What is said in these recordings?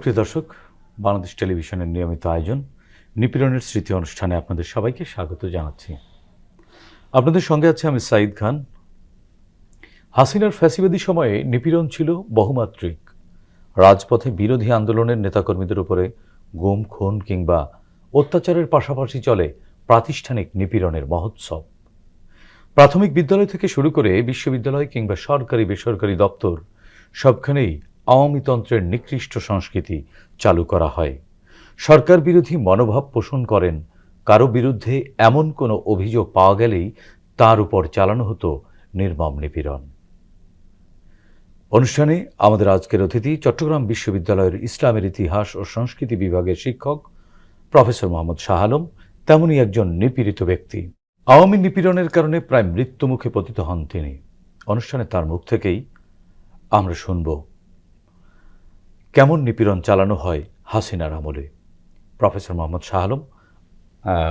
সুপ্রিয় দর্শক, বাংলাদেশ টেলিভিশনের নিয়মিত আয়োজন নিপীড়নের স্মৃতি অনুষ্ঠানে আপনাদের সবাইকে স্বাগত জানাচ্ছি। আপনাদের সঙ্গে আছে আমি সাঈদ খান। হাসিনার ফ্যাসিবাদী সময়ে নিপীড়ন ছিল বহুমাত্রিক। রাজপথে বিরোধী আন্দোলনের নেতাকর্মীদের উপরে গুম, খুন কিংবা অত্যাচারের পাশাপাশি চলে প্রাতিষ্ঠানিক নিপীড়নের মহোৎসব। প্রাথমিক বিদ্যালয় থেকে শুরু করে বিশ্ববিদ্যালয় কিংবা সরকারি বেসরকারি দপ্তর সবখানেই আওয়ামীতন্ত্রের নিকৃষ্ট সংস্কৃতি চালু করা হয়। সরকার বিরোধী মনোভাব পোষণ করেন কারো বিরুদ্ধে এমন কোনো অভিযোগ পাওয়া গেলেই তার উপর চালানো হতো নির্মম নিপীড়ন। অনুষ্ঠানে আমাদের আজকের অতিথি চট্টগ্রাম বিশ্ববিদ্যালয়ের ইসলামের ইতিহাস ও সংস্কৃতি বিভাগের শিক্ষক প্রফেসর মোহাম্মদ শাহ আলম, তেমনই একজন নিপীড়িত ব্যক্তি। আওয়ামী নিপীড়নের কারণে প্রায় মৃত্যুমুখে পতিত হন তিনি। অনুষ্ঠানে তার মুখ থেকেই আমরা শুনব কেমন নিপীড়ন চালানো হয় হাসিনার আমলে। প্রফেসর মোহাম্মদ শাহ আলম,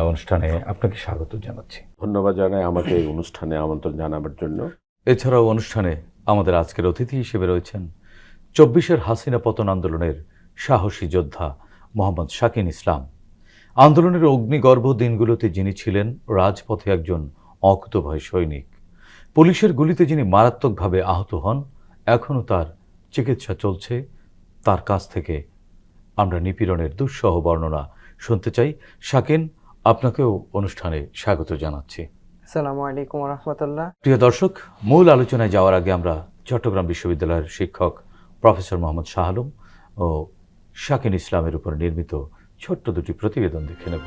অনুষ্ঠানে আপনাকে স্বাগত জানাচ্ছি। ধন্যবাদ জানাই আমাকে এই অনুষ্ঠানে আমন্ত্রণ জানাবার জন্য। এছাড়াও অনুষ্ঠানে আমাদের আজকের অতিথি হিসেবে রয়েছেন ২৪-এর হাসিনা পতন আন্দোলনের সাহসী যোদ্ধা মোহাম্মদ শাকিন ইসলাম। আন্দোলনের অগ্নিগর্ভ দিনগুলোতে যিনি ছিলেন রাজপথে একজন অকুতোভয় সৈনিক। পুলিশের গুলিতে যিনি মারাত্মকভাবে আহত হন, এখনও তার চিকিৎসা চলছে। তার কাছ থেকে আমরা নিপীড়নের দুঃসহ বর্ণনা শুনতে চাই। শাকিন, আপনাকেও অনুষ্ঠানে স্বাগত জানাচ্ছি। আসসালামু আলাইকুম ওয়া রাহমাতুল্লাহ। প্রিয় দর্শক, মূল আলোচনায় যাওয়ার আগে আমরা চট্টগ্রাম বিশ্ববিদ্যালয়ের শিক্ষক প্রফেসর মোহাম্মদ শাহ আলম ও শাকিন ইসলামের উপর নির্মিত ছোট্ট দুটি প্রতিবেদন দেখে নেব।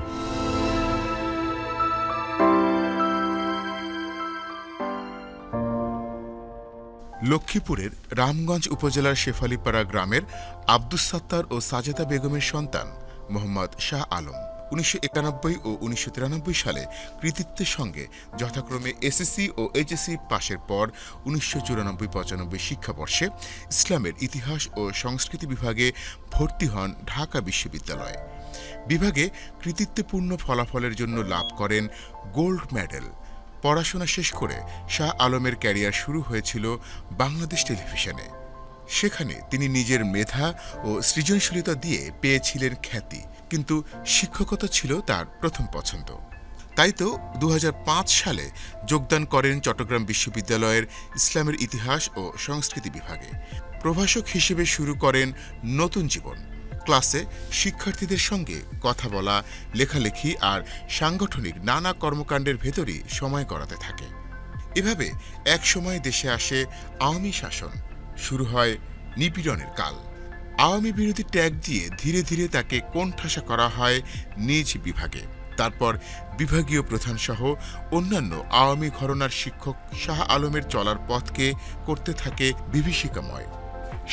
লক্ষ্মীপুরের রামগঞ্জ উপজেলার শেফালিপাড়া গ্রামের আব্দুস সাত্তার ও সাজেদা বেগমের সন্তান মোহাম্মদ শাহ আলম ১৯৯১ ও ১৯৯৩ সালে কৃতিত্বের সঙ্গে যথাক্রমে এসএসসি ও এইচএসসি পাশের পর ১৯৯৪-৯৫ শিক্ষাবর্ষে ইসলামের ইতিহাস ও সংস্কৃতি বিভাগে ভর্তি হন ঢাকা বিশ্ববিদ্যালয়ে। বিভাগে কৃতিত্বপূর্ণ ফলাফলের জন্য লাভ করেন গোল্ড মেডেল। পড়াশোনা শেষ করে শাহ আলমের ক্যারিয়ার শুরু হয়েছিল বাংলাদেশ টেলিভিশনে। সেখানে তিনি নিজের মেধা ও সৃজনশীলতা দিয়ে পেয়েছিলেন খ্যাতি, কিন্তু শিক্ষকতা ছিল তার প্রথম পছন্দ। তাই তো ২০০৫ সালে যোগদান করেন চট্টগ্রাম বিশ্ববিদ্যালয়ের ইসলামের ইতিহাস ও সংস্কৃতি বিভাগে। প্রভাষক হিসেবে শুরু করেন নতুন জীবন। ক্লাসে শিক্ষার্থীদের সঙ্গে কথা বলা, লেখালেখি আর সাংগঠনিক নানা কর্মকাণ্ডের ভেতরই সময় করাতে থাকে। এভাবে এক সময় দেশে আসে আওয়ামী শাসন। শুরু হয় নিপীড়নের কাল। আওয়ামী বিরোধী ট্যাগ দিয়ে ধীরে ধীরে তাকে কোণঠাসা করা হয় নিজ বিভাগে। তারপর বিভাগীয় প্রধানসহ অন্যান্য আওয়ামী ঘরানার শিক্ষক শাহ আলমের চলার পথকে করতে থাকে বিভীষিকাময়।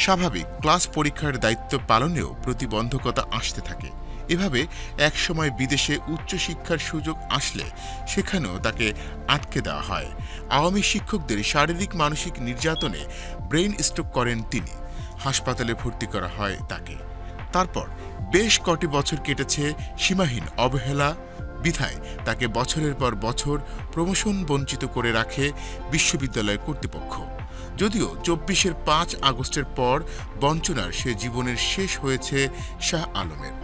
স্বাভাবিক ক্লাস পরীক্ষার দায়িত্ব পালনেও প্রতিবন্ধকতা আসতে থাকে। এভাবে একসময় বিদেশে উচ্চশিক্ষার সুযোগ আসলে সেখানেও তাকে আটকে দেওয়া হয়। আওয়ামী শিক্ষকদের শারীরিক মানসিক নির্যাতনে ব্রেইন স্ট্রোক করেন তিনি। হাসপাতালে ভর্তি করা হয় তাকে। তারপর বেশ কটি বছর কেটেছে সীমাহীন অবহেলা বিধায় তাকে বছরের পর বছর প্রমোশন বঞ্চিত করে রাখে বিশ্ববিদ্যালয় কর্তৃপক্ষ। যদিও ২৪-এর ৫ আগস্টের পর বঞ্চনার সে জীবনের শেষ হয়েছে শাহ আলমের।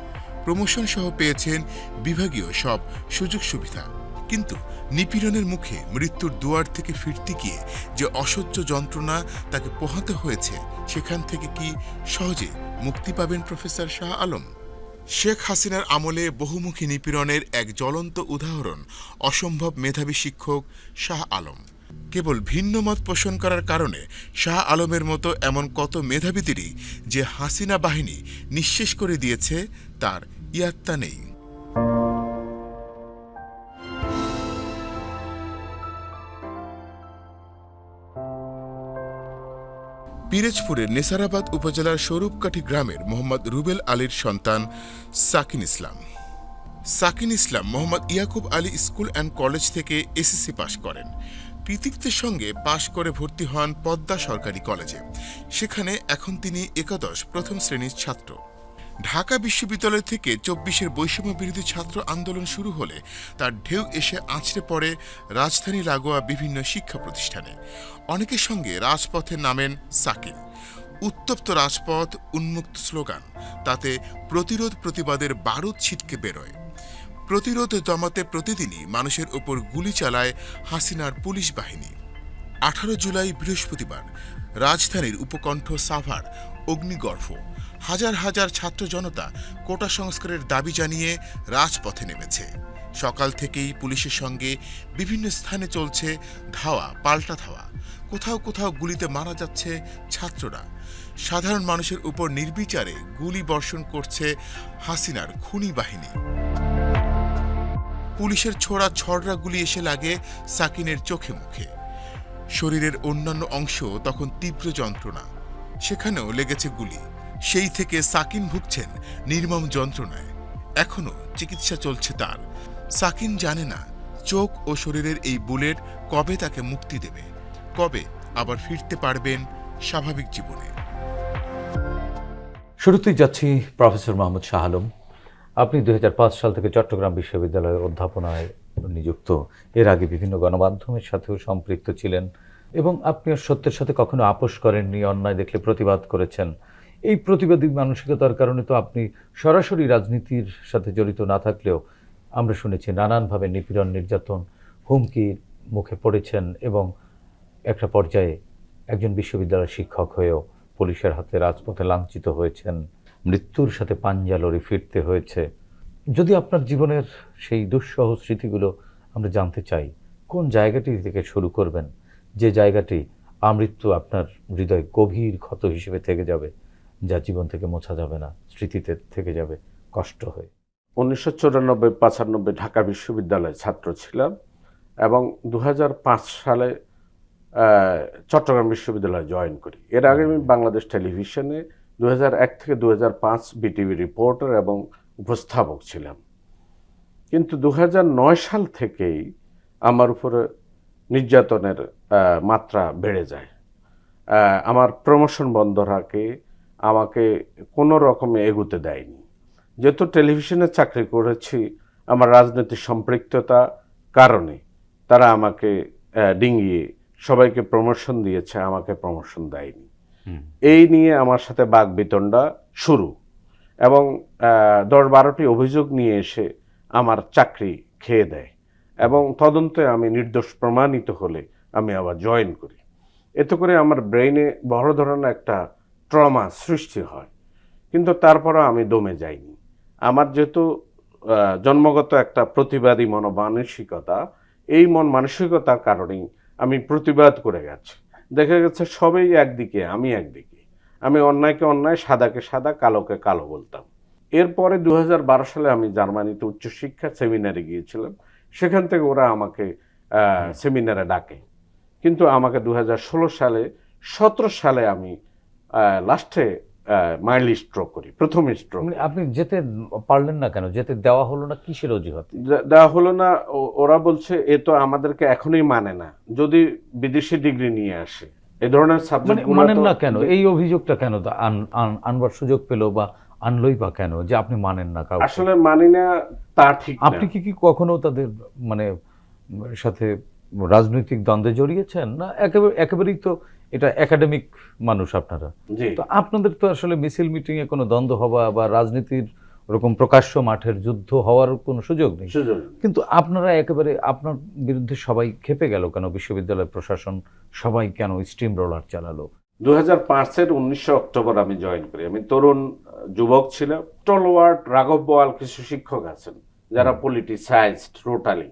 প্রমোশন সহ পেয়েছেন বিভাগীয় সব সুযোগ সুবিধা, কিন্তু নিপীড়নের মুখে মৃত্যুর দুয়ার থেকে ফিরতে গিয়ে যে অসহ্য যন্ত্রণা তাকে পোহাতে হয়েছে, সেখান থেকে কি সহজে মুক্তি পাবেন প্রফেসর শাহ আলম? শেখ হাসিনার আমলে বহুমুখী নিপীড়নের এক জ্বলন্ত উদাহরণ অসম্ভব মেধাবী শিক্ষক শাহ আলম। কেবল ভিন্ন মত পোষণ করার কারণে শাহ আলমের মতো এমন কত মেধাবীদেরই যে হাসিনা বাহিনী নিঃশেষ করে দিয়েছে তার ইয়াত্তা নেই। পিরোজপুরের নেসারাবাদ উপজেলার স্বরূপকাঠি গ্রামের মোহাম্মদ রুবেল আলীর সন্তান Shakin Islam. Shakin Islam Mohammad Yakub Ali school and college থেকে এসএসসি পাশ করেন। কৃতিত্বের সঙ্গে পাশ করে ভর্তি হন পদ্মা সরকারি কলেজে। সেখানে এখন তিনি একাদশ প্রথম শ্রেণীর ছাত্র। ঢাকা বিশ্ববিদ্যালয় থেকে ২৪-এর বৈষম্য বিরোধী ছাত্র আন্দোলন শুরু হলে তার ঢেউ এসে আছড়ে পড়ে রাজধানী লাগোয়া বিভিন্ন শিক্ষা প্রতিষ্ঠানে। অনেকের সঙ্গে রাজপথে নামেন শাকিন। উত্তপ্ত রাজপথ, উন্মুক্ত স্লোগান, তাতে প্রতিরোধ প্রতিবাদের বারুদ ছিটকে বেরোয়। প্রতিরোধ দমাতে প্রতিদিনই মানুষের ওপর গুলি চালায় হাসিনার পুলিশ বাহিনী। 18 জুলাই বৃহস্পতিবার রাজধানীর উপকণ্ঠ সাভার অগ্নিগর্ভ, হাজার হাজার ছাত্র জনতা কোটা সংস্কারের দাবি জানিয়ে রাজপথে নেমেছে। সকাল থেকেই পুলিশের সঙ্গে বিভিন্ন স্থানে চলছে ধাওয়া পাল্টা ধাওয়া। কোথাও কোথাও গুলিতে মারা যাচ্ছে ছাত্ররা। সাধারণ মানুষের উপর নির্বিচারে গুলি বর্ষণ করছে হাসিনার খুনি বাহিনী। পুলিশের ছোড়া ছড়রা গুলি এসে লাগে সাকিনের চোখে মুখে। শরীরের অন্যান্য অংশ তখন তীব্র যন্ত্রণা, সেখানেও লেগেছে গুলি। সেই থেকে সাকিন ভুগছেন নির্মম যন্ত্রণায়। এখনও চিকিৎসা চলছে তার। সাকিন জানে না চোখ ও শরীরের এই বুলেট কবে তাকে মুক্তি দেবে, কবে আবার ফিরতে পারবেন স্বাভাবিক জীবনে। শুরুতেই যাচ্ছি প্রফেসর মোহাম্মদ শাহ আলম। আপনি 2005 সাল থেকে চট্টগ্রাম বিশ্ববিদ্যালয়ে অধ্যাপনায় নিযুক্ত। এর আগে বিভিন্ন গণমাধ্যমের সাথেও সম্পৃক্ত ছিলেন এবং আপনি সত্যের সাথে কখনো আপোষ করেননি, অন্যায় দেখলে প্রতিবাদ করেছেন। এই প্রতিবাদী মানসিকতার কারণে তো আপনি সরাসরি রাজনীতির সাথে জড়িত না থাকলেও আমরা শুনেছি নানানভাবে নিপীড়ন, নির্যাতন, হুমকির মুখে পড়েছেন এবং একটা পর্যায়ে একজন বিশ্ববিদ্যালয়ের শিক্ষক হয়েও পুলিশের হাতে রাজপথে লাঞ্ছিত হয়েছেন, মৃত্যুর সাথে পাঞ্জা লড়ে ফিরতে হয়েছে। যদি আপনার জীবনের সেই দুঃসহ স্মৃতিগুলো আমরা জানতে চাই, কোন জায়গাটি থেকে শুরু করবেন, যে জায়গাটি আমৃত্যু আপনার হৃদয় গভীর ক্ষত হিসেবে থেকে যাবে, যা জীবন থেকে মোছা যাবে না, স্মৃতিতে থেকে যাবে কষ্ট হয়ে? 1994-95 ঢাকা বিশ্ববিদ্যালয়ে ছাত্র ছিলাম এবং 2005 সালে চট্টগ্রাম বিশ্ববিদ্যালয়ে জয়েন করি। এর আগে আমি বাংলাদেশ টেলিভিশনে 2001 থেকে 2005 বিটিভি রিপোর্টার এবং উপস্থাপক ছিলাম। কিন্তু 2009 সাল থেকেই আমার উপরে নির্যাতনের মাত্রা বেড়ে যায়। আমার প্রমোশন বন্ধ রাখে, আমাকে কোনো রকমে এগুতে দেয়নি। যেহেতু টেলিভিশনে চাকরি করেছি, আমার রাজনৈতিক সম্পৃক্ততা কারণে তারা আমাকে ডিঙিয়ে সবাইকে প্রমোশন দিয়েছে, আমাকে প্রমোশন দেয়নি। এই নিয়ে আমার সাথে বাকবিতণ্ডা শুরু এবং 10-12টি অভিযোগ নিয়ে এসে আমার চাকরি খেয়ে দেয় এবং তদন্তে আমি নির্দোষ প্রমাণিত হলে আমি আবার জয়েন করি। এতে করে আমার ব্রেইনে বড় ধরনের একটা ট্রমা সৃষ্টি হয়, কিন্তু তারপরও আমি দমে যাইনি। আমার যেহেতু জন্মগত একটা প্রতিবাদী মনোমানসিকতা, এই মন মানসিকতার কারণেই আমি প্রতিবাদ করে গেছি। দেখা গেছে সবাই একদিকে, আমি একদিকে। আমি অন্যায়কে অন্যায়, সাদাকে সাদা, কালোকে কালো বলতাম। এরপরে 2012 সালে আমি জার্মানিতে উচ্চশিক্ষা সেমিনারে গিয়েছিলাম। সেখান থেকে ওরা আমাকে সেমিনারে ডাকে, কিন্তু আমাকে 2016 সালে 17 সালে আমি লাস্টে মাইল্ড স্ট্রোক করি, প্রথম স্ট্রোক। আপনি যেতে পারলেন না কেন? যেতে দেওয়া হলো না কিসের অজুহাত? দেওয়া হলো না, ওরা বলছে এ তো আমাদেরকে এখনই মানে না, যদি বিদেশি ডিগ্রি নিয়ে আসে। এই ধরনের সাবজেক্ট মানেন না কেন? এই অভিযোগটা কেন আনবার সুযোগ পেল বা আনলই বা কেন যে আপনি মানেন না কাউকে? আসলে মানি না তা ঠিক না। আপনি কি কখনো তাদের মানে সাথে রাজনৈতিক দ্বন্দ্বে জড়িয়েছেন? না একেবারেই তো এটা একাডেমিক মানুষ আপনারা, তো আপনাদের তো আসলে মিছিল মিটিং এ কোনো দ্বন্দ্ব হওয়া বা রাজনীতির ওরকম প্রকাশ্য মাঠের যুদ্ধ হওয়ার কোনো সুযোগ নেই। কিন্তু আপনারা একেবারে, আপনার বিরুদ্ধে সবাই খেপে গেল কেন? বিশ্ববিদ্যালয় প্রশাসন সবাই কেন স্টিম রোলার চালালো? 2005-এর 19 অক্টোবর আমি জয়েন করি। আমি তরুণ যুবক ছিলাম। টলওয়ার্ড, রাঘব বোয়াল কিছু শিক্ষক আছেন যারা পলিটিসাইজড টোটালি,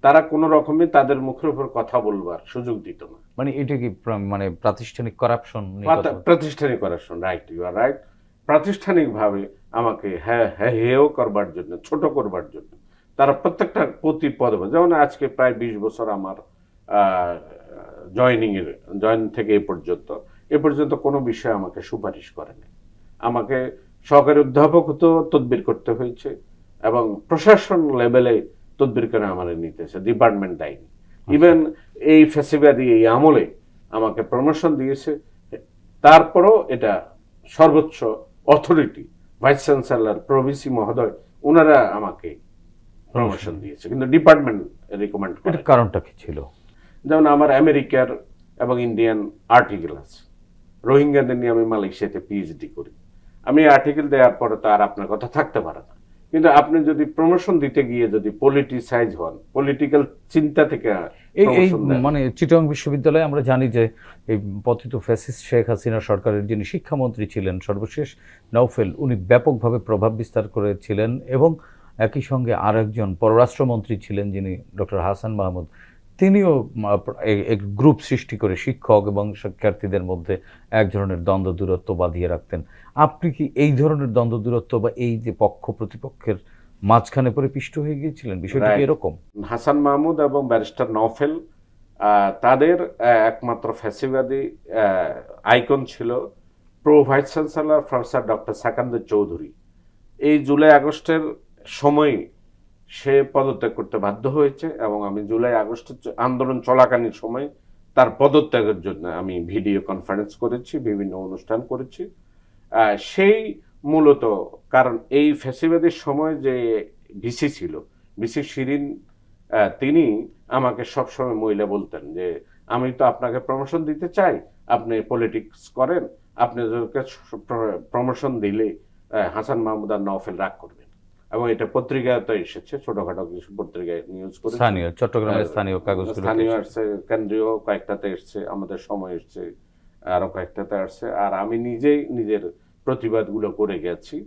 তারা কোনো রকমই তাদের মুখের উপর কথা বলবার সুযোগ দিত না। মানে এটা কি মানে প্রাতিষ্ঠানিক করাপশন? প্রাতিষ্ঠানিক corruption, right, you are right. প্রাতিষ্ঠানিকভাবে আমাকে হেয় করবার জন্য, ছোট করবার জন্য তারা প্রত্যেকটা প্রতি পদে, যেমন আজকে প্রায় 20 বছর আমার জয়েন থেকে এ পর্যন্ত কোনো বিষয়ে আমাকে সুপারিশ করেনি। আমাকে সহকারী অধ্যাপক হতেও তদবির করতে হয়েছে এবং প্রশাসন লেভেলে তদবির করে আমার নিতেছে, ডিপার্টমেন্ট দেয়নি। ইভেন এই ফ্যাসিবাদী এই আমলে আমাকে প্রমোশন দিয়েছে, তারপরও এটা সর্বোচ্চ অথরিটি, ভাইস চ্যান্সেলর, প্রভিসি মহোদয়, ওনারা আমাকে প্রমোশন দিয়েছে, কিন্তু ডিপার্টমেন্ট রিকমেন্ড করে। কারণটা কি ছিল? যেমন আমার আমেরিকার এবং ইন্ডিয়ান আর্টিকেল আছে, রোহিঙ্গাদের নিয়ে আমি মালয়েশিয়াতে পিএইচডি করি। আমি আর্টিকেল দেওয়ার পরে তো আর আপনার কথা থাকতে পারে না। কিন্তু আপনি যদি প্রমোশন দিতে গিয়ে যদি পলিটিসাইজ হন, পলিটিক্যাল চিন্তা থেকে এই promotion দেন, মানে চিটাগং বিশ্ববিদ্যালয়ে আমরা জানি যে এই পতিত ফ্যাসিস্ট শেখ হাসিনা সরকারের যিনি শিক্ষামন্ত্রী ছিলেন সর্বশেষ নওফেল, উনি ব্যাপকভাবে প্রভাব বিস্তার করেছিলেন এবং একই সঙ্গে আরেকজন পররাষ্ট্রমন্ত্রী ছিলেন যিনি ডক্টর হাসান মাহমুদ, তিনিও এক গ্রুপ সৃষ্টি করে শিক্ষক এবং শিক্ষার্থীদের মধ্যে এক ধরনের দ্বন্দ্ব দূরত্ব বাঁধিয়ে রাখতেন। আপনি কি এই ধরনের দ্বন্দ্ব দূরত্ব বা এই যে পক্ষ প্রতিপক্ষের মাঝখানে পরে পিষ্ট হয়ে গিয়েছিলেন? বিষয়টা কি Right. এরকম? হাসান মাহমুদ এবং ব্যারিস্টার নওফেল তাদের একমাত্র ফ্যাসিবাদী আইকন ছিল pro vice chancellor professor doctor Sakandar Chowdhury. এই জুলাই আগস্টের সময় সে পদত্যাগ করতে বাধ্য হয়েছে এবং আমি জুলাই আগস্টের আন্দোলন চলাকালীন সময় তার পদত্যাগের জন্য আমি ভিডিও কনফারেন্স করেছি, বিভিন্ন অনুষ্ঠান করেছি। সেই মূলত কারণ এই ফ্যাসিবাদের সময় যে ভিসি ছিল, ভিসি শিরিন, তিনি আমাকে সবসময় মহিলা বলতেন যে আমি তো আপনাকে প্রমোশন দিতে চাই, আপনি পলিটিক্স করেন, আপনি প্রমোশন দিলে হাসান মাহমুদ আর নওফেল রাগ করবেন। এবং এটা পত্রিকাতে এসেছে, ছোটখাটো কিছু পত্রিকায় নিউজ করে, স্থানীয় চট্টগ্রামের স্থানীয় কাগজগুলো স্থানীয় আসছে, কেন্দ্রীয় কয়েকটাতে এসছে, আমাদের সময় এসছে, আরো কয়েকটাতে আসছে। আর আমি নিজেই নিজের প্রতিবাদগুলো করে গেছি,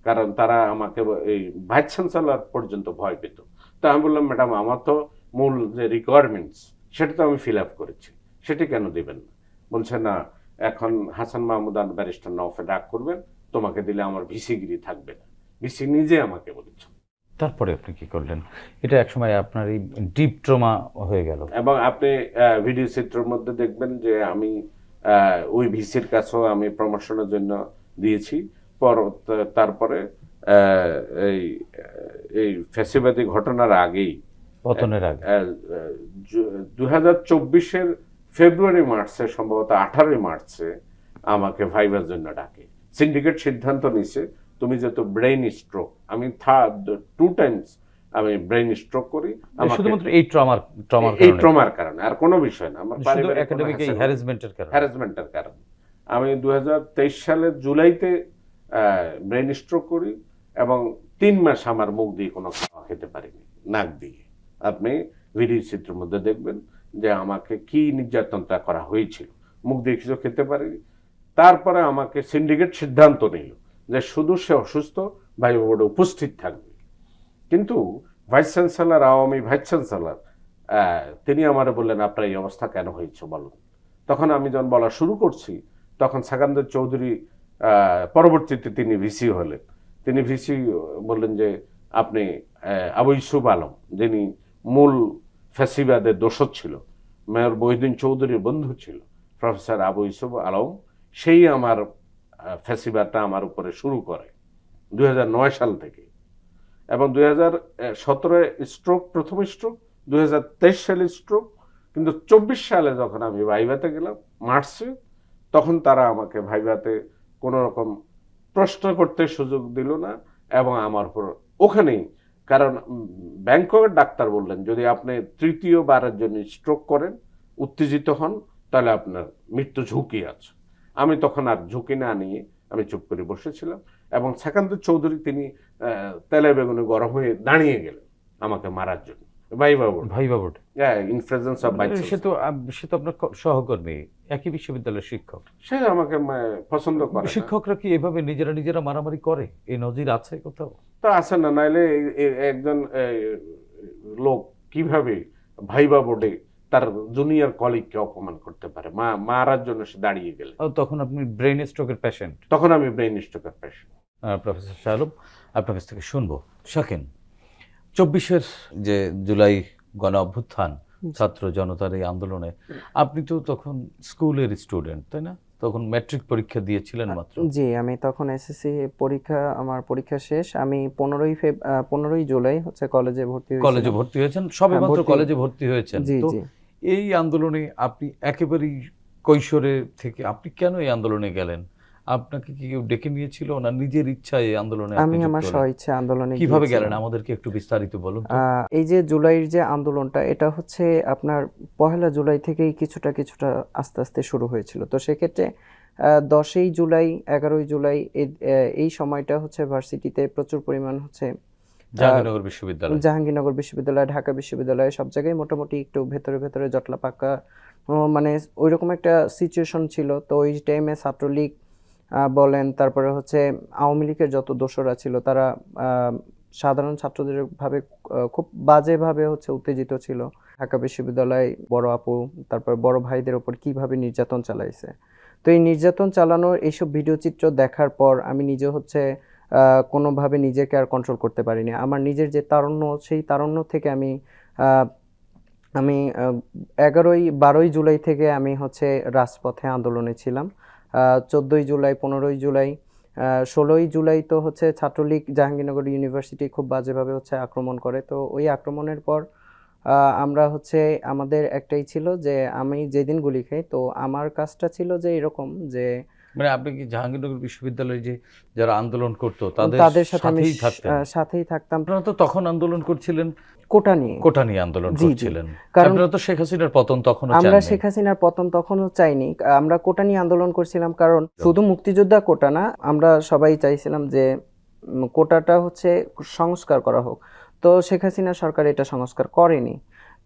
কারণ তারা আমাকে এই ভাইস চ্যান্সেলর পর্যন্ত ভয় পেত। তো আমি বললাম, ম্যাডাম আমার তো মূল যে রিকোয়ারমেন্টস সেটা তো আমি ফিল আপ করেছি, সেটি কেন দেবেন না? বলছে না, এখন হাসান মাহমুদ আর ব্যারিস্টার নওফেল রাগ করবেন, তোমাকে দিলে আমার ভিসিগিরি থাকবে না। ভিসি নিজে আমাকে বলেছে। তারপরে আপনি কি করলেন? এটা একসময় আপনার এই ডিপ ট্রমা হয়ে গেল। এবং আপনি ভিডিও চিত্রের মধ্যে দেখবেন যে আমি ওই ভিসির কাছেও আমি প্রমোশনের জন্য দিয়েছি। তারপরে এই এই ফ্যাসিবাদী ঘটনার আগেই, পতনের আগে 2024-এর ফেব্রুয়ারি মার্চে, সম্ভবত 18 মার্চে আমাকে ভাইবার জন্য ডাকে। সিন্ডিকেট সিদ্ধান্ত নিছে, তুমি যেহেতু ব্রেইন স্ট্রোক, আমি 2 টাইমস আমি ব্রেইন স্ট্রোক করি, শুধুমাত্র এই ট্রমার কারণে, আর কোনো বিষয় না, আমার একাডেমিক হ্যারাসমেন্টের কারণে। হ্যারাসমেন্টের কারণে। আমি 2023 সালের জুলাইতে ব্রেইন স্ট্রোক করি এবং 3 মাস আমার মুখ দিয়ে কোনো খাওয়া খেতে পারিনি, নাক দিয়ে। আপনি ভিডিও চিত্রের মধ্যে দেখবেন যে আমাকে কি নির্যাতনটা করা হয়েছিল, মুখ দিয়ে কিছু খেতে পারিনি। তারপরে আমাকে সিন্ডিকেট সিদ্ধান্ত নিল যে শুধু সে অসুস্থ, ভাইবা বোর্ডে উপস্থিত থাকবে। কিন্তু vice chancellor, Awami vice chancellor, তিনি আমার বললেন, আপনার এই অবস্থা কেন হয়েছে বলুন। তখন আমি যখন বলা শুরু করছি, তখন সাকান্দর চৌধুরী, পরবর্তীতে তিনি ভিসি হলেন, তিনি ভিসি বললেন যে আপনি আবু ইউসুফ আলম, যিনি মূল ফ্যাসিবাদের দোষর ছিল, মেয়র মহিউদ্দিন চৌধুরীর বন্ধু ছিল, প্রফেসর আবু ইউসুফ আলম, সেই আমার ফ্যাসিবাদটা আমার উপরে শুরু করে 2009 সাল থেকে। এবং 2017 স্ট্রোক, প্রথম স্ট্রোক, 2023 সালে স্ট্রোক। কিন্তু 24 সালে যখন আমি ভাইভাতে গেলাম মার্চে, তখন তারা আমাকে ভাইভাতে কোনো রকম প্রশ্ন করতে সুযোগ দিল না এবং আমার উপর ওখানেই, কারণ ব্যাংককের ডাক্তার বললেন যদি আপনি 3য়-বারের জন্য স্ট্রোক করেন, উত্তেজিত হন, তাহলে আপনার মৃত্যু ঝুঁকি আছে। আমি তখন আর ঝুঁকি না নিয়ে আমি চুপ করে বসেছিলাম এবং সাকান্দর চৌধুরী তিনি তেলে বেগুনে গরম হয়ে দাঁড়িয়ে গেলেন আমাকে মারার জন্য। Viva board, in presence of vice chancellor. সে তো আপনার সহকর্মী, একই বিশ্ববিদ্যালয়ের শিক্ষক। সে আমাকে পছন্দ করে। শিক্ষকরা কি এভাবে নিজেরা মারামারি করে? এই নজির আছে কোথাও? তো আছে না, নাইলে একজন লোক কিভাবে ভাইবা বোর্ডে তার জুনিয়র কলিগকে অপমান করতে পারে? মারার জন্য সে দাঁড়িয়ে গেলে। তখন আপনি ব্রেন স্ট্রোকের পেশেন্ট। তখন আমি ব্রেন স্ট্রোকের পেশেন্ট। প্রফেসর শাহ আলম, আপনার কাছ থেকে শুনবো। শাকিন, 24-এর যে জুলাই গণ অভ্যুত্থান, ছাত্র জনতার এই আন্দোলনে আপনি তো তখন স্কুলের স্টুডেন্ট, তাই না? তখন ম্যাট্রিক পরীক্ষা দিয়েছিলেন মাত্র। জি, আমি তখন এসএসসি পরীক্ষা, আমার পরীক্ষা শেষ। আমি 15ই জুলাই হচ্ছে কলেজে ভর্তি হয়েছেন, সবে মাত্র কলেজে ভর্তি হয়েছেন। জি তো জি। এই আন্দোলনে আপনি একেবারেই কৈশোরে থেকে আপনি কেন এই আন্দোলনে গেলেন? আপনাকে কি কেউ ডেকে নিয়েছিল না নিজের ইচ্ছায় এই আন্দোলনে? আমি আমার স্বইচ্ছা আন্দোলনে কিভাবে গিয়েছিলাম। গেলেন আমাদেরকে একটু বিস্তারিত বলুন তো। এই যে জুলাইয়ের যে আন্দোলনটা, এটা হচ্ছে আপনার 1 জুলাই থেকেই কিছুটা আস্তে আস্তে শুরু হয়েছিল। তো সেক্ষেত্রে 10ই জুলাই 11ই জুলাই এই সময়টা হচ্ছে ভার্সিটিতে প্রচুর পরিমাণ হচ্ছে জাহাঙ্গীরনগর বিশ্ববিদ্যালয়। জাহাঙ্গীরনগর বিশ্ববিদ্যালয়, ঢাকা বিশ্ববিদ্যালয় সব জায়গায় মোটামুটি একটু ভেতরে ভেতরে জটলা পাকা মানে ওইরকম একটা সিচুয়েশন ছিল। তো ওই টাইমে ছাত্রলীগ বলেন, তারপরে হচ্ছে আওয়ামী লীগের যত দোসররা ছিল তারা সাধারণ ছাত্রদের ভাবে খুব বাজেভাবে হচ্ছে উত্তেজিত ছিল। ঢাকা বিশ্ববিদ্যালয় বড় আপু তারপর বড় ভাইদের ওপর কিভাবে নির্যাতন চালাইছে। তো এই নির্যাতন চালানোর এইসব ভিডিও চিত্র দেখার পর আমি নিজে হচ্ছে কোনোভাবে নিজেকে আর কন্ট্রোল করতে পারিনি। আমার নিজের যে তারুণ্য, সেই তারুণ্য থেকে আমি 12ই জুলাই থেকে আমি হচ্ছে রাজপথে আন্দোলনে ছিলাম। 14ই জুলাই, 15ই জুলাই, 16ই জুলাই তো হচ্ছে ছাত্রলীগ জাহাঙ্গীরনগর ইউনিভার্সিটি খুব বাজেভাবে হচ্ছে আক্রমণ করে। তো ওই আক্রমণের পর আমরা হচ্ছে আমাদের একটাই ছিল যে আমি যেদিন গুলি খাই, তো আমার কাজটা ছিল যে এরকম যে মানে আপনি কি জাহাঙ্গীরনগর বিশ্ববিদ্যালয়ে যে যারা আন্দোলন করতো তাদের সাথে আমি সাথেই থাকতেন? সাথেই থাকতাম। আপনারা তো তখন আন্দোলন করছিলেন কোটা নিয়ে আন্দোলন জি, জি। করছিলেন, কারণ আপনারা তো শেখ হাসিনার পতন তখনও আমরা চাননি। শেখ হাসিনার পতন তখনও চাইনি। আমরা কোটা নিয়ে আন্দোলন করছিলাম, কারণ শুধু মুক্তিযোদ্ধা কোটা না, আমরা সবাই চাইছিলাম যে কোটাটা হচ্ছে সংস্কার করা হোক। তো শেখ হাসিনা সরকার এটা সংস্কার করেনি।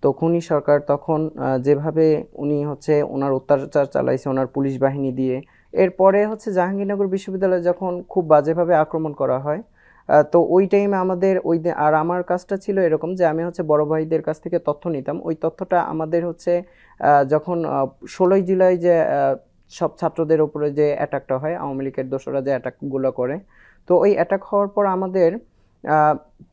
তো খুনি সরকার তখন যেভাবে উনি হচ্ছে ওনার অত্যাচার চালাইছে ওনার পুলিশ বাহিনী দিয়ে, এরপরে হচ্ছে জাহাঙ্গীরনগর বিশ্ববিদ্যালয়ে যখন খুব বাজেভাবে আক্রমণ করা হয়, তো ওই টাইমে আমাদের আর আমার কাজটা ছিল এরকম যে আমি হচ্ছে বড় ভাইদের কাছ থেকে তথ্য নিতাম। ওই তথ্যটা আমাদের হচ্ছে যখন 16ই জুলাই যে সব ছাত্রদের উপরে যে অ্যাটাকটা হয়, আওয়ামী লীগের দোসররা যে অ্যাটাকগুলো করে, তো ওই অ্যাটাক হওয়ার পর আমাদের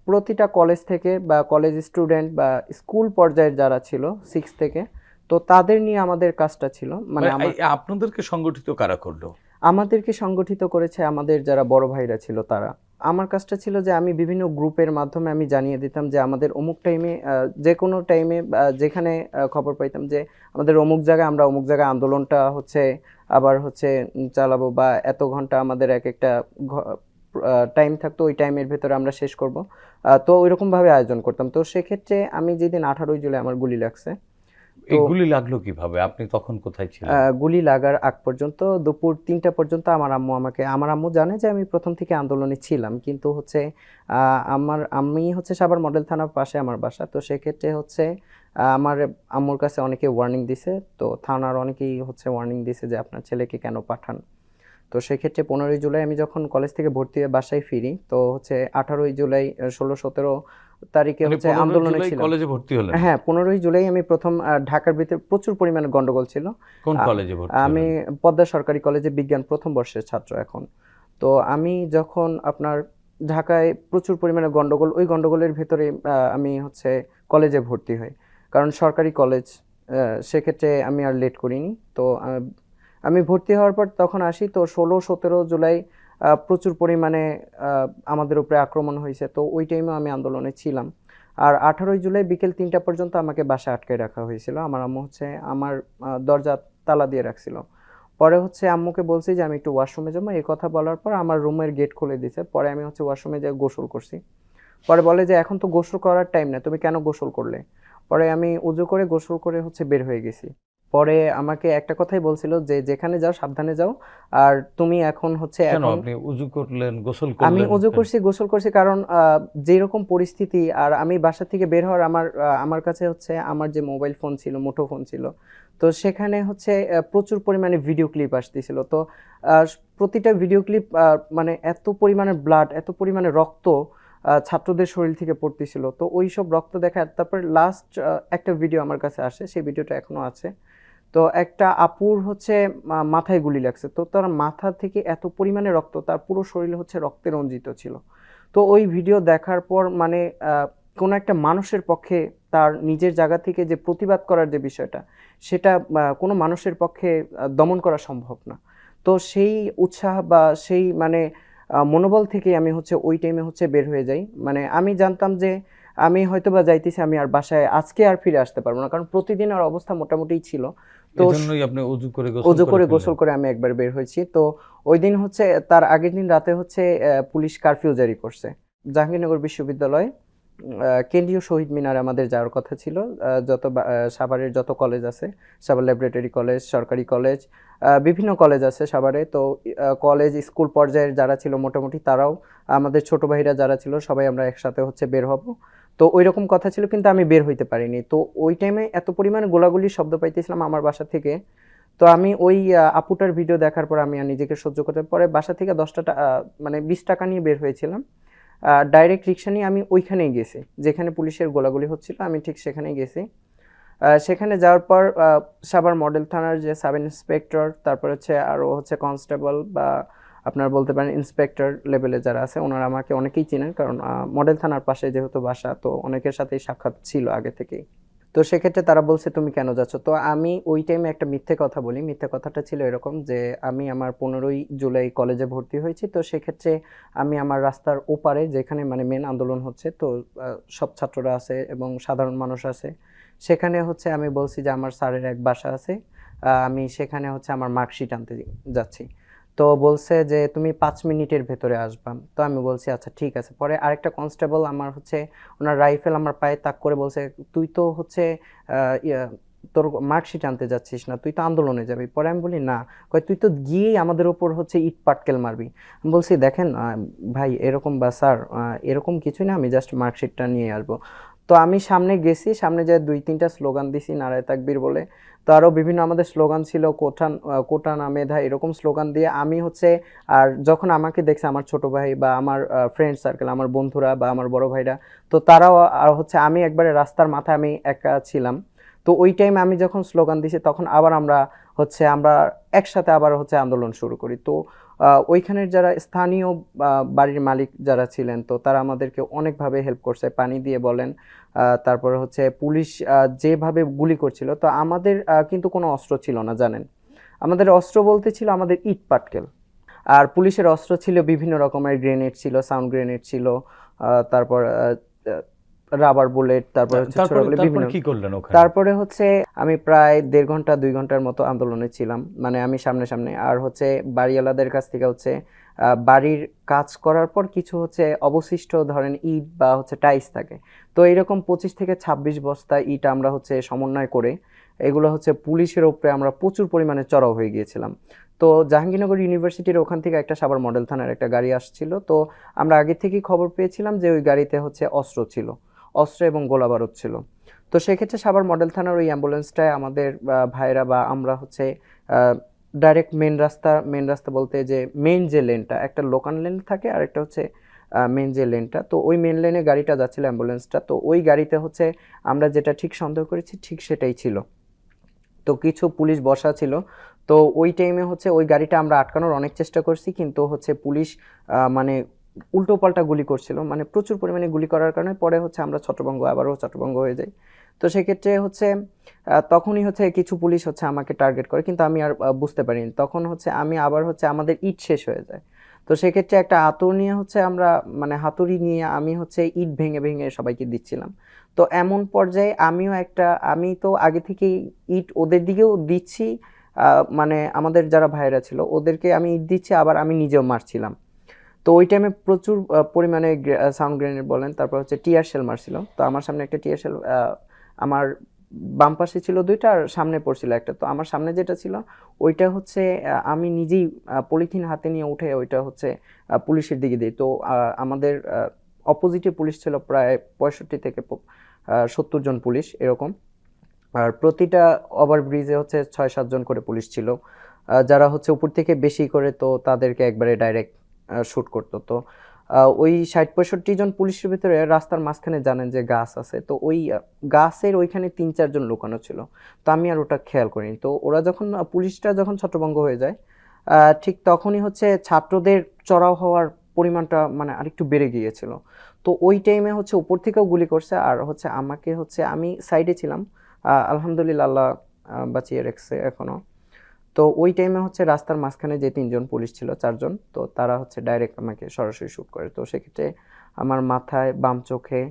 প্রতিটা কলেজ থেকে বা কলেজ স্টুডেন্ট বা স্কুল পর্যায়ের যারা ছিল 6 থেকে, তো তাদের নিয়ে আমাদের কাজটা ছিল। মানে আপনাদেরকে সংগঠিত কারা করলো? আমাদেরকে সংগঠিত করেছে আমাদের যারা বড় ভাইরা ছিল তারা। আমার কাজটা ছিল যে আমি বিভিন্ন গ্রুপের মাধ্যমে আমি জানিয়ে দিতাম যে আমাদের অমুক টাইমে, যে কোনো টাইমে যেখানে খবর পাইতাম যে আমাদের অমুক জায়গায়, আমরা অমুক জায়গায় আন্দোলনটা হচ্ছে আবার হচ্ছে চালাবো, বা এত ঘন্টা আমাদের এক একটা টাইম থাকতো, ওই টাইমের ভেতরে আমরা শেষ করব। তো ওইরকমভাবে আয়োজন করতাম। তো সেক্ষেত্রে আমি যেদিন 18ই জুলাই আমার গুলি লাগছে। এই গুলি লাগলো কিভাবে? আপনি তখন কোথায় ছিলেন? গুলি লাগার আগ পর্যন্ত দুপুর 3টা পর্যন্ত আমার আম্মু জানে যে আমি প্রথম থেকে আন্দোলনে ছিলাম, কিন্তু হচ্ছে আমি হচ্ছে সাভার মডেল থানার পাশে আমার বাসা। তো সেক্ষেত্রে হচ্ছে আমার আম্মুর কাছে অনেকে ওয়ার্নিং দিছে, তো থানার অনেকেই হচ্ছে ওয়ার্নিং দিছে যে আপনার ছেলেকে কেন পাঠান। তো সেক্ষেত্রে 15ই জুলাই আমি যখন কলেজ থেকে ভর্তি হয়ে বাসায় ফিরি, তো হচ্ছে 18ই জুলাই 16-17 তারিখে হচ্ছে আন্দোলনে ছিলাম। কলেজে ভর্তি হলেন? হ্যাঁ, 15ই জুলাই আমি প্রথম ঢাকার ভিতরে প্রচুর পরিমাণে গন্ডগোল ছিল। কোন কলেজে ভর্তি? আমি পদ্মা সরকারি কলেজে বিজ্ঞান প্রথম বর্ষের ছাত্র এখন। তো আমি যখন আপনার ঢাকায় প্রচুর পরিমাণে গন্ডগোল, ওই গন্ডগোলের ভেতরে আমি হচ্ছে কলেজে ভর্তি হই, কারণ সরকারি কলেজ, সেক্ষেত্রে আমি আর লেট করিনি। তো আমি ভর্তি হওয়ার পর তখন আসি, তো 16-17 জুলাই প্রচুর পরিমাণে আমাদের উপরে আক্রমণ হয়েছে। তো ওই টাইমে আমি আন্দোলনে ছিলাম। আর 18ই জুলাই বিকেল 3টা পর্যন্ত আমাকে বাসায় আটকে রাখা হয়েছিল। আমার আম্মু হচ্ছে আমার দরজা তালা দিয়ে রাখছিল। পরে হচ্ছে আম্মুকে বলছি যে আমি একটু ওয়াশরুমে যাবো, এই কথা বলার পর আমার রুমের গেট খুলে দিয়েছে। পরে আমি হচ্ছে ওয়াশরুমে যেয়ে গোসল করছি। পরে বলে যে এখন তো গোসল করার টাইম না, তুমি কেন গোসল করলে? পরে আমি উজু করে গোসল করে হচ্ছে বের হয়ে গেছি। পরে আমাকে একটা কথাই বলছিল যে যেখানে যাও সাবধানে যাও, আর তুমি এখন হচ্ছে কেন আপনি উজু করলেন, গোসল করলেন? আমি উজু করছি, গোসল করছি, কারণ যেরকম পরিস্থিতি, আর আমি বাসা থেকে বের হওয়ার আমার কাছে হচ্ছে আমার যে মোবাইল ফোন ছিল, মুঠো ফোন ছিল, তো সেখানে হচ্ছে প্রচুর পরিমাণে ভিডিও ক্লিপ আসতেছিল। তো প্রতিটা ভিডিও ক্লিপ মানে এত পরিমাণে ব্লাড, এত পরিমাণে রক্ত ছাত্রদের শরীর থেকে পড়তেছিল। তো ওই সব রক্ত দেখা, তারপর লাস্ট একটা ভিডিও আমার কাছে আসে, সেই ভিডিওটা এখনো আছে। তো একটা আপুর হচ্ছে মাথায় গুলি লাগছে, তো তার মাথা থেকে এত পরিমাণে রক্ত, তার পুরো শরীর হচ্ছে রক্তে রঞ্জিত ছিল। তো ওই ভিডিও দেখার পর মানে কোনো একটা মানুষের পক্ষে তার নিজের জায়গা থেকে যে প্রতিবাদ করার যে বিষয়টা, সেটা কোনো মানুষের পক্ষে দমন করা সম্ভব না। তো সেই উৎসাহ বা সেই মানে মনোবল থেকে আমি হচ্ছে ওই টাইমে হচ্ছে বের হয়ে যাই। মানে আমি জানতাম যে আমি হয়তো বা যাইতেছি, আমি আর বাসায় আজকে আর ফিরে আসতে পারবো না, কারণ প্রতিদিন আর অবস্থা মোটামুটি ছিল। তো এজন্যই আপনি উজু করে গোসল করে আমি একবার বের হয়েছি। তো ওই দিন হচ্ছে তার আগের দিন রাতে হচ্ছে পুলিশ কারফিউ জারি করছে। জাহাঙ্গীরনগর বিশ্ববিদ্যালয় কেন্দ্রীয় শহীদ মিনার আমাদের যাওয়ার কথা ছিল। সাভারের যত কলেজ আছে, সাভার ল্যাবরেটরি কলেজ, সরকারি কলেজ, বিভিন্ন কলেজ আছে সাভারে। তো কলেজ স্কুল পর্যায়ের যারা ছিল মোটামুটি তারাও, আমাদের ছোট ভাইরা যারা ছিল সবাই আমরা একসাথে হচ্ছে বের হব। তো ওই রকম কথা ছিল, কিন্তু আমি বের হইতে পারিনি। তো ওই টাইমে এত পরিমাণে গোলাগুলির শব্দ পাইতেছিলাম আমার বাসা থেকে। তো আমি ওই আপুটার ভিডিও দেখার পর আমি আর নিজেকে সহ্য করতে পরে বাসা থেকে 10টা মানে 20 টাকা নিয়ে বের হয়েছিলাম। ডাইরেক্ট রিক্সা নিয়ে আমি ওইখানেই গেছি যেখানে পুলিশের গোলাগুলি হচ্ছিল, আমি ঠিক সেখানেই গেছি। সেখানে যাওয়ার পর সাভার মডেল থানার যে সাব ইন্সপেক্টর, তারপর হচ্ছে আরও হচ্ছে কনস্টেবল বা আপনার বলতে পারেন ইন্সপেক্টর লেভেলে যারা আছে, ওনারা আমাকে অনেকেই চিনেন, কারণ মডেল থানার পাশে যেহেতু বাসা, তো অনেকের সাথেই সাক্ষাৎ ছিল আগে থেকেই। তো সেক্ষেত্রে তারা বলছে তুমি কেন যাচ্ছ। তো আমি ওই টাইমে একটা মিথ্যে কথা বলি। মিথ্যে কথাটা ছিল এরকম যে আমি আমার 15ই জুলাই কলেজে ভর্তি হয়েছি। তো সেক্ষেত্রে আমি আমার রাস্তার ওপারে যেখানে মানে মেন আন্দোলন হচ্ছে, তো সব ছাত্ররা আছে এবং সাধারণ মানুষ আছে, সেখানে হচ্ছে আমি বলছি যে আমার স্যারের এক বাসা আছে, আমি সেখানে হচ্ছে আমার মার্কশিট আনতে যাচ্ছি। তো বলছে যে তুমি 5 মিনিটের ভেতরে আসবা। তো আমি বলছি আচ্ছা ঠিক আছে। পরে আরেকটা কনস্টেবল আমার হচ্ছে ওনার রাইফেল আমার পায়ে তাক করে বলছে তুই তো হচ্ছে তোর মার্কশিট আনতে যাচ্ছিস না, তুই তো আন্দোলনে যাবি। পরে আমি বলি না, কয় তুই তো গিয়েই আমাদের ওপর হচ্ছে ইট পাটকেল মারবি। আমি বলছি দেখেন ভাই এরকম বা স্যার এরকম কিছুই না, আমি জাস্ট মার্কশিটটা নিয়ে আসবো। তো আমি সামনে গেছি, সামনে যে 2-3টা স্লোগান দিছি নারায়ে তাকবীর বলে। তো আরও বিভিন্ন আমাদের স্লোগান ছিল, কোটা না মেধা, এরকম স্লোগান দিয়ে আমি হচ্ছে, আর যখন আমাকে দেখছে আমার ছোট ভাই বা আমার ফ্রেন্ড সার্কেল, আমার বন্ধুরা বা আমার বড় ভাইরা, তো তারাও আর হচ্ছে, আমি একবারে রাস্তার মাথায় আমি একা ছিলাম। তো ওই টাইমে আমি যখন স্লোগান দিছি তখন আবার আমরা একসাথে আবার হচ্ছে আন্দোলন শুরু করি। তো ওইখানের যারা স্থানীয় বাড়ির মালিক যারা ছিলেন, তো তারা আমাদেরকে অনেকভাবে হেল্প করছে, পানি দিয়ে বলেন, তারপরে হচ্ছে পুলিশ যেভাবে গুলি করছিল। তো আমাদের কিন্তু কোনো অস্ত্র ছিল না জানেন, আমাদের অস্ত্র বলতে ছিল আমাদের ইট পাটকেল। আর পুলিশের অস্ত্র ছিল বিভিন্ন রকমের, গ্রেনেড ছিল, সাউন্ড গ্রেনেড ছিল, তারপর রাবার বুলেট, তারপর হচ্ছে ছোটগুলো বিভিন্ন। কি করলেন ওখানে? তারপরে হচ্ছে আমি প্রায় 1.5 ঘন্টা 2 ঘন্টার মতো আন্দোলনে ছিলাম, মানে আমি সামনে সামনে। আর হচ্ছে বাড়িওয়ালাদের কাছ থেকে হচ্ছে বাড়ির কাজ করার পর কিছু হচ্ছে অবশিষ্ট ধরেন ইট বা হচ্ছে টাইলস থাকে, তো এইরকম 25 থেকে 26 বস্তা ইট আমরা হচ্ছে সমন্বয় করে এগুলো হচ্ছে পুলিশের উপরে আমরা প্রচুর পরিমাণে চড়াও হয়ে গিয়েছিলাম। তো জাহাঙ্গীরনগর ইউনিভার্সিটির ওখান থেকে একটা সাভার মডেল থানার একটা গাড়ি আসছিল। তো আমরা আগে থেকেই খবর পেয়েছিলাম যে ওই গাড়িতে হচ্ছে অস্ত্র এবং গোলা বারুদ ছিল। তো সেক্ষেত্রে সাভার মডেল থানার ওই অ্যাম্বুলেন্সটায় আমাদের ভাইরা বা আমরা হচ্ছে ডাইরেক্ট মেন রাস্তা বলতে যে মেন যে লেনটা, একটা লোকাল লেন থাকে আর একটা হচ্ছে মেন যে লেনটা, তো ওই মেন লেনে গাড়িটা যাচ্ছিল অ্যাম্বুলেন্সটা। তো ওই গাড়িতে হচ্ছে আমরা যেটা ঠিক সন্দেহ করেছি ঠিক সেটাই ছিল। তো কিছু পুলিশ বসা ছিল। তো ওই টাইমে হচ্ছে ওই গাড়িটা আমরা আটকানোর অনেক চেষ্টা করছি, কিন্তু হচ্ছে পুলিশ মানে উল্টো পাল্টা গুলি করছিল, মানে প্রচুর পরিমাণে গুলি করার কারণে পরে হচ্ছে আমরা আবারও ছত্রভঙ্গ হয়ে যাই। তো সেক্ষেত্রে হচ্ছে তখনই হচ্ছে কিছু পুলিশ হচ্ছে আমাকে টার্গেট করে, কিন্তু আমি আর বুঝতে পারিনি। তখন হচ্ছে আমি আবার হচ্ছে আমাদের ইট শেষ হয়ে যায়। তো সেক্ষেত্রে একটা আতর নিয়ে হচ্ছে আমরা মানে হাতুড়ি নিয়ে আমি হচ্ছে ইট ভেঙে ভেঙে সবাইকে দিচ্ছিলাম। তো এমন পর্যায়ে আমি তো আগে থেকেই ইট ওদের দিকেও দিচ্ছি, মানে আমাদের যারা ভাইয়েরা ছিল ওদেরকে আমি ইট দিচ্ছি, আবার আমি নিজেও মারছিলাম। তো ওই টাইমে প্রচুর পরিমাণে সাউন্ড গ্রেনেড বলেন, তারপর হচ্ছে টিয়ার শেল মারছিল। তো আমার সামনে একটা টিয়ার শেল, আমার বাম পাশে ছিল 2টা আর সামনে পড়ছিল একটা। তো আমার সামনে যেটা ছিল ওইটা হচ্ছে আমি নিজেই পলিথিন হাতে নিয়ে উঠে ওইটা হচ্ছে পুলিশের দিকে দিই। তো আমাদের অপোজিটে পুলিশ ছিল প্রায় 65 থেকে 70 জন পুলিশ এরকম। আর প্রতিটা ওভারব্রিজে হচ্ছে 6-7 জন করে পুলিশ ছিল, যারা হচ্ছে উপর থেকে বেশি করে তো তাদেরকে একবারে ডাইরেক্ট শ্যুট করতো। তো ওই 60-65 জন পুলিশের ভিতরে রাস্তার মাঝখানে জানেন যে গাছ আছে, তো ওই গাছের ওইখানে 3-4 জন লুকানো ছিল। তো আমি আর ওটা খেয়াল করিনি। তো ওরা যখন পুলিশটা যখন ছত্রভঙ্গ হয়ে যায়, ঠিক তখনই হচ্ছে ছাত্রদের চড়াও হওয়ার পরিমাণটা মানে আরেকটু বেড়ে গিয়েছিল। তো ওই টাইমে হচ্ছে উপর থেকেও গুলি করছে, আর হচ্ছে আমাকে হচ্ছে আমি সাইডে ছিলাম, আলহামদুলিল্লাহ আল্লাহ বাঁচিয়ে রেখেছে এখনো। তো ওই টাইমে হচ্ছে রাস্তার মাঝখানে যে 3 জন পুলিশ ছিল, 4 জন, তো তারা হচ্ছে ডাইরেক্ট আমাকে সরাসরি শ্যুট করে। তো সেক্ষেত্রে আমার মাথায়, বাম চোখে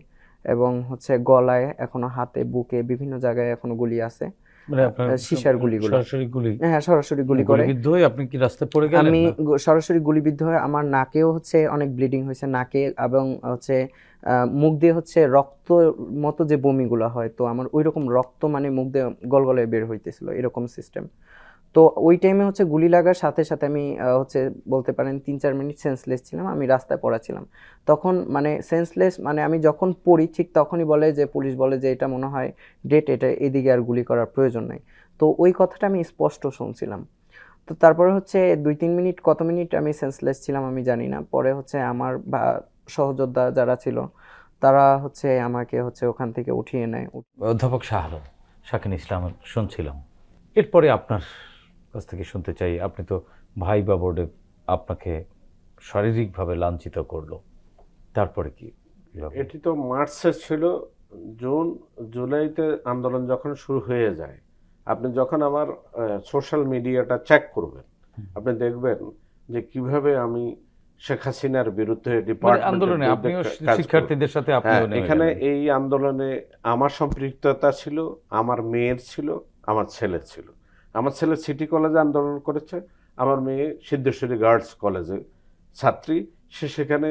এবং হচ্ছে গলায়, এখনো হাতে, বুকে বিভিন্ন জায়গায় এখনো গুলি আছে। মানে আপনার সীসার গুলিগুলো। সরাসরি গুলি, হ্যাঁ, সরাসরি গুলি করে। গুলিবিদ্ধ হয়ে আপনি কি রাস্তায় পড়ে গেলেন? আমি না? সরাসরি গুলিবিদ্ধ হয়ে আমার নাকেও হচ্ছে অনেক ব্লিডিং হয়েছে, নাকে এবং হচ্ছে মুখ দিয়ে হচ্ছে রক্ত মতো যে বমিগুলো হয়, তো আমার ওই রকম রক্ত মানে মুখ দিয়ে গলগলে বের হইতেছিল, এরকম সিস্টেম। তো ওই টাইমে হচ্ছে গুলি লাগার সাথে সাথে আমি হচ্ছে বলতে পারেন 3-4 মিনিট সেন্সলেস ছিলাম, আমি রাস্তায় পড়া ছিলাম। তখন মানে সেন্সলেস মানে আমি যখন পড়ি ঠিক তখনই বলে যে পুলিশ বলে যে এটা মনে হয় ডেট, এটা এদিকে আর গুলি করার প্রয়োজন নাই। তো ওই কথাটা আমি স্পষ্ট শুনছিলাম। তো তারপরে হচ্ছে 2-3 মিনিট, কত মিনিট আমি সেন্সলেস ছিলাম আমি জানি না। পরে হচ্ছে আমার সহযোদ্ধা যারা ছিল তারা হচ্ছে আমাকে হচ্ছে ওখান থেকে উঠিয়ে নেয়। অধ্যাপক শাহ আলম, শাকিন ইসলাম শুনছিলাম। এরপরে আপনার কাছ থেকে শুনতে চাই, আপনি তো ভাইবা বোর্ডে আপনাকে শারীরিকভাবে লাঞ্ছিত করলো, তারপরে কি? এটি তো মার্চে ছিল। জুন জুলাইতে আন্দোলন যখন শুরু হয়ে যায়, আপনি যখন আমার সোশ্যাল মিডিয়াটা চেক করবেন, আপনি দেখবেন যে কিভাবে আমি শেখ হাসিনার বিরুদ্ধে আন্দোলনে আপনিও শিক্ষার্থীদের সাথে আপনিও নেমে এখানে গেলেন। এই আন্দোলনে আমার সম্পৃক্ততা ছিল, আমার মেয়ের ছিল, আমার ছেলের ছিল। আমার ছেলে সিটি কলেজে আন্দোলন করেছে, আমার মেয়ে সিদ্ধেশ্বরী গার্লস কলেজে ছাত্রী। সে সেখানে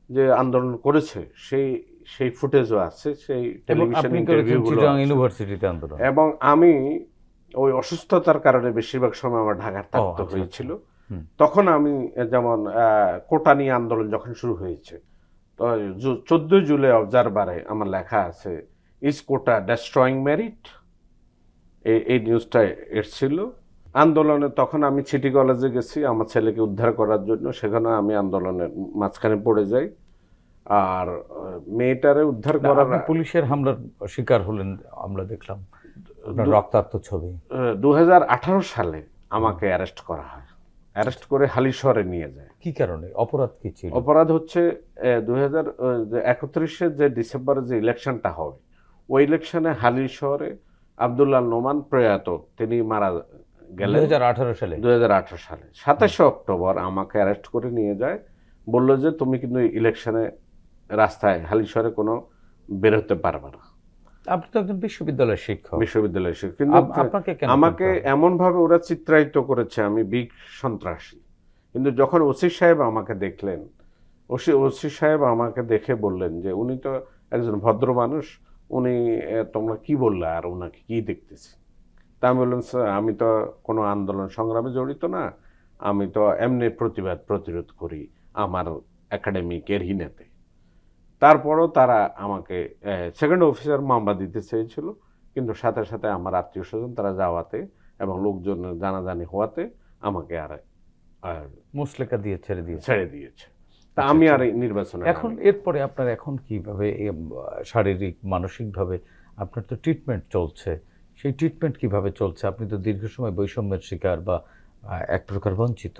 যে আন্দোলন করেছে সেই সেই ফুটেজও আছে, সেই টেলিভিশন ইন্টারভিউগুলো আছে। ইউনিভার্সিটিতে আন্দোলন। এবং আমি ওই অসুস্থতার কারণে বেশিরভাগ সময় আমার ঢাকার থাকতে আচ্ছা, হয়েছিল। হুম। তখন আমি যেমন কোটা নিয়ে আন্দোলন যখন শুরু হয়েছে, তো 14 জুলাই অবজারভারে আমার লেখা আছে, ইজ কোটা ডেস্ট্রয়িং মেরিট, এই নিউজটা এসেছিল আন্দোলনে। তখন আমি সিটি কলেজে গেছি আমার ছেলেকে উদ্ধার করার জন্য, সেখানে আমি আন্দোলনের মাঝখানে পড়ে যাই। আর মেয়েটারে উদ্ধার করার আপনি পুলিশের হামলার শিকার হলেন, আমরা দেখলাম আপনার রক্তাক্ত ছবি। 2018 সালে আমাকে অ্যারেস্ট করা হয়, অ্যারেস্ট করে হালিশহরে নিয়ে যায়। কি কারণে? অপরাধ কি ছিল? অপরাধ হচ্ছে 2031 যে ডিসেম্বরে যে ইলেকশনটা হবে, ওই ইলেকশনে হালিশহরে আব্দুল্লাহ নোমান প্রয়াত, তিনি মারা গেলেন 2018 সালে। 2018 সালে 27 অক্টোবর আমাকে অ্যারেস্ট করে নিয়ে যায়। বলল যে তুমি কিন্তু ইলেকশনে রাস্তায় হালিশহরে কোনো বের হতে পারবে না। আপনি তো একজন বিশ্ববিদ্যালয়ের শিক্ষক। বিশ্ববিদ্যালয়ের শিক্ষক, কিন্তু আপনাকে কেন আমাকে এমন ভাবে ওরা চিত্রায়িত করেছে আমি বিগ সন্ত্রাসী। কিন্তু যখন ওসি সাহেব আমাকে দেখলেন, ওসি সাহেব আমাকে দেখে বললেন যে উনি তো একজন ভদ্র মানুষ, উনি তোমরা কি বললে আর ওনাকে কি দেখতেছি। তা আমি বললাম, স্যার আমি তো কোনো আন্দোলন সংগ্রামে জড়িত না, আমি তো এমনি প্রতিবাদ প্রতিরোধ করি আমার একাডেমিক এরিনাতে। তারপরও তারা আমাকে সেকেন্ড অফিসার মামলা দিতে চেয়েছিল, কিন্তু সাথে সাথে আমার আত্মীয় স্বজন তারা যাওয়াতে এবং লোকজন জানাজানি হওয়াতে আমাকে আর মুসলেকা দিয়ে ছেড়ে দিয়েছে। তা আমি আর নির্বাচনে এখন এরপরে আপনার এখন কিভাবে শারীরিক মানসিকভাবে আপনার তো ট্রিটমেন্ট চলছে, সেই ট্রিটমেন্ট কিভাবে চলছে? আপনি তো দীর্ঘ সময় বৈষম্যের শিকার বা এক প্রকার বঞ্চিত,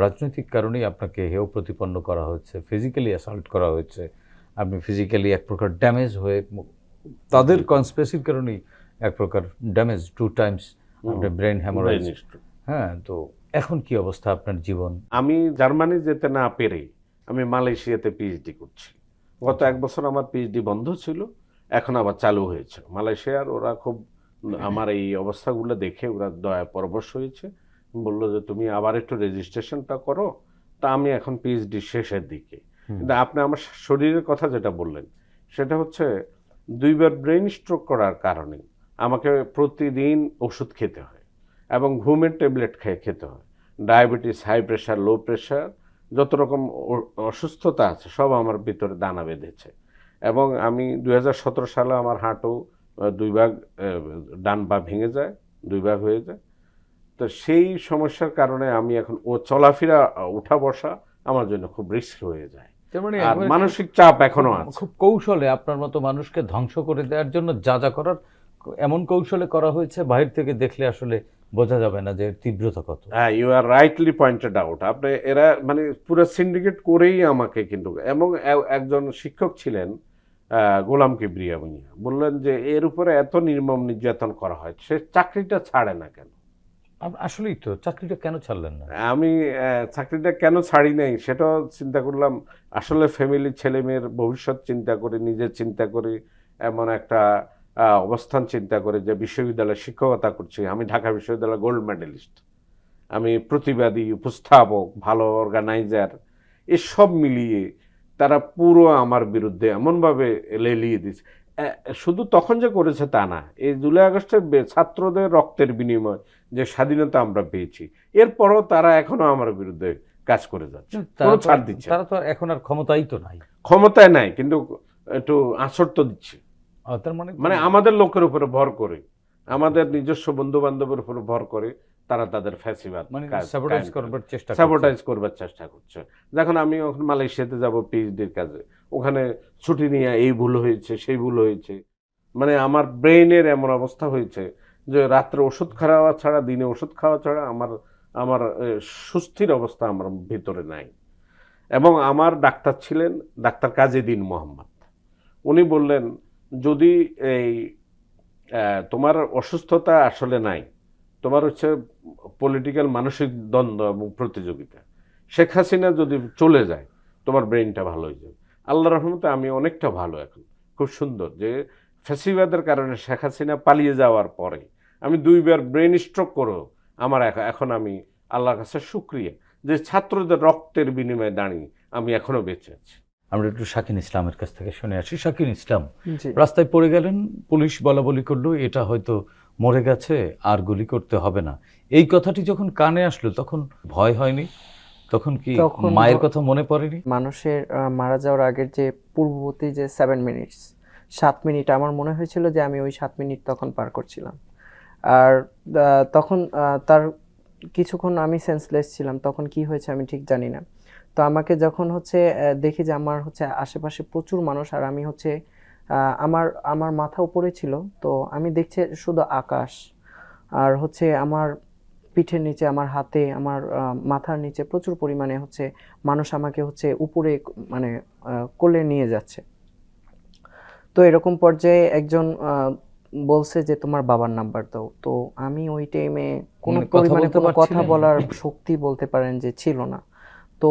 রাজনৈতিক কারণেই আপনাকে হেয় প্রতিপন্ন করা হচ্ছে, ফিজিক্যালি অ্যাসাল্ট করা হয়েছে, আপনি ফিজিক্যালি এক প্রকার ড্যামেজ হয়ে, তাদের কনস্পিরেসির কারণেই এক প্রকার ড্যামেজ 2 টাইমস, আপনার ব্রেন হ্যামারেজ। হ্যাঁ, তো এখন কি অবস্থা আপনার জীবন? আমি জার্মানি যেতে না পেরে আমি মালয়েশিয়াতে পিএইচডি করছি। গত 1 বছর আমার পিএইচডি বন্ধ ছিল, এখন আবার চালু হয়েছে। মালয়েশিয়ার ওরা খুব আমার এই অবস্থাগুলো দেখে ওরা দয়া পরবশ হয়েছে, বললো যে তুমি আবার একটু রেজিস্ট্রেশনটা করো। তা আমি এখন পিএইচডি শেষের দিকে। কিন্তু আপনি আমার শরীরের কথা যেটা বললেন, সেটা হচ্ছে 2 বার ব্রেন স্ট্রোক করার কারণে আমাকে প্রতিদিন ওষুধ খেতে হয় এবং ঘুমের ট্যাবলেট খেতে হয়। Diabetes, high pressure, low pressure, যত রকম অসুস্থতা আছে সব আমার ভিতরে দানা বেঁধেছে। এবং আমি 2017 সালে আমার হাঁটু 2 ভাগ, ডান পা ভেঙে যায়, 2 ভাগ হয়ে যায়। তো সেই সমস্যার কারণে আমি এখন চলাফেরা, উঠা বসা আমার জন্য খুব রিস্ক হয়ে যায়। আর মানসিক চাপ এখনো আছে। খুব কৌশলে আপনার মতো মানুষকে ধ্বংস করে দেওয়ার জন্য যা যা করার এমন কৌশলে করা হয়েছে, বাহির থেকে দেখলে আসলে বোঝা যাবে না যে তীব্রতা কত। হ্যাঁ, you are rightly pointed out. আপনি এরা মানে পুরো সিন্ডিকেট করেই আমাকে, কিন্তু এবং একজন শিক্ষক ছিলেন গোলাম কিবরিয়া ভুঁইয়া, বললেন যে এর উপরে এত নির্মম নির্যাতন করা হয়, সে চাকরিটা ছাড়ে না কেন? আসলেই তো, চাকরিটা কেন ছাড়লেন না? আমি চাকরিটা কেন ছাড়ি নাই সেটাও চিন্তা করলাম। আসলে ফ্যামিলি, ছেলে মেয়ের ভবিষ্যৎ চিন্তা করে, নিজের চিন্তা করে এমন একটা অবস্থান চিন্তা করে যে বিশ্ববিদ্যালয়ে শিক্ষকতা করছি, আমি ঢাকা বিশ্ববিদ্যালয়ের গোল্ড মেডেলিস্ট, আমি প্রতিবাদী, উপস্থাপক, ভালো অর্গানাইজার, এসব মিলিয়ে তারা পুরো আমার বিরুদ্ধে এমনভাবে লেলিয়ে দিচ্ছে। শুধু তখন যে করেছে তা না, এই জুলাই আগস্টের ছাত্রদের রক্তের বিনিময় যে স্বাধীনতা আমরা পেয়েছি, এরপরও তারা এখনো আমার বিরুদ্ধে কাজ করে যাচ্ছে, কোনো ছাড় দিচ্ছে না। তারা তো আর এখন আর ক্ষমতাই তো নাই। ক্ষমতায় নাই, কিন্তু একটু আঁচড় তো দিচ্ছে। তার মানে আমাদের লোকের উপরে ভর করে, আমাদের নিজস্ব বন্ধু বান্ধবের উপর ভর করে তারা তাদের ফ্যাসিবাদ মানে স্যাবোটাইজ করবার চেষ্টা স্যাবোটাইজ করবার চেষ্টা করছে। যখন আমি ওখানে মালয়েশিয়াতে যাব পিএইচডির কাজে, ওখানে ছুটি নিয়ে এই ভুল হয়েছে, সেই ভুল হয়েছে, মানে আমার ব্রেইনের এমন অবস্থা হয়েছে যে রাত্রে ওষুধ খাওয়া ছাড়া, দিনে ওষুধ খাওয়া ছাড়া আমার আমার সুস্থির অবস্থা আমার ভিতরে নাই। এবং আমার ডাক্তার ছিলেন ডাক্তার কাজীদ্দিন মোহাম্মদ, উনি বললেন যদি এই তোমার অসুস্থতা আসলে নাই, তোমার হচ্ছে পলিটিক্যাল মানসিক দ্বন্দ্ব এবং প্রতিযোগিতা, শেখ হাসিনা যদি চলে যায় তোমার ব্রেইনটা ভালো হয়ে যাবে। আল্লাহর রহমতে আমি অনেকটা ভালো এখন, খুব সুন্দর। যে ফ্যাসিবাদের কারণে শেখ হাসিনা পালিয়ে যাওয়ার পরে আমি 2বার ব্রেন স্ট্রোক করেও আমার এখন আমি আল্লাহর কাছে শুকরিয়া যে ছাত্রদের রক্তের বিনিময়ে দাঁড়িয়ে আমি এখনো বেঁচে আছি। আমরা একটু শাকিন ইসলামের কাছ থেকে শুনে আসি। শাকিন ইসলাম, জি। রাস্তায় পড়ে গেলেন, পুলিশ বলা বলি করলো এটা হয়তো মরে গেছে, আর গুলি করতে হবে না। এই কথাটি যখন কানে আসলো তখন ভয় হয়নি? তখন কি তখন মায়ের কথা মনে পড়েনি? মানুষের মারা যাওয়ার আগের যে পূর্ববর্তী যে 7 মিনিটস, 7 মিনিট, আমার মনে হয়েছিল যে আমি ওই 7 মিনিট তখন পার করছিলাম। আর তখন তার কিছুক্ষণ আমি সেন্সলেস ছিলাম, তখন কি হয়েছে আমি ঠিক জানি না। তো আমাকে যখন হচ্ছে দেখি যে আমার হচ্ছে আশেপাশে প্রচুর মানুষ, আর আমি হচ্ছে আমার আমার মাথা উপরে ছিল, তো আমি দেখছি শুধু আকাশ, আর হচ্ছে আমার পিঠের নিচে, আমার হাতে, আমার মাথার নিচে প্রচুর পরিমাণে হচ্ছে মানুষ আমাকে হচ্ছে উপরে মানে কোলে নিয়ে যাচ্ছে। তো এরকম পর্যায়ে একজন বলছে যে তোমার বাবার নাম্বার দাও। তো আমি ওই টাইমে কোনো মানে কথা পরিমাণে বলতে কোনো কথা পারছিলেন? বলার শক্তি বলতে পারেন যে ছিল না। তো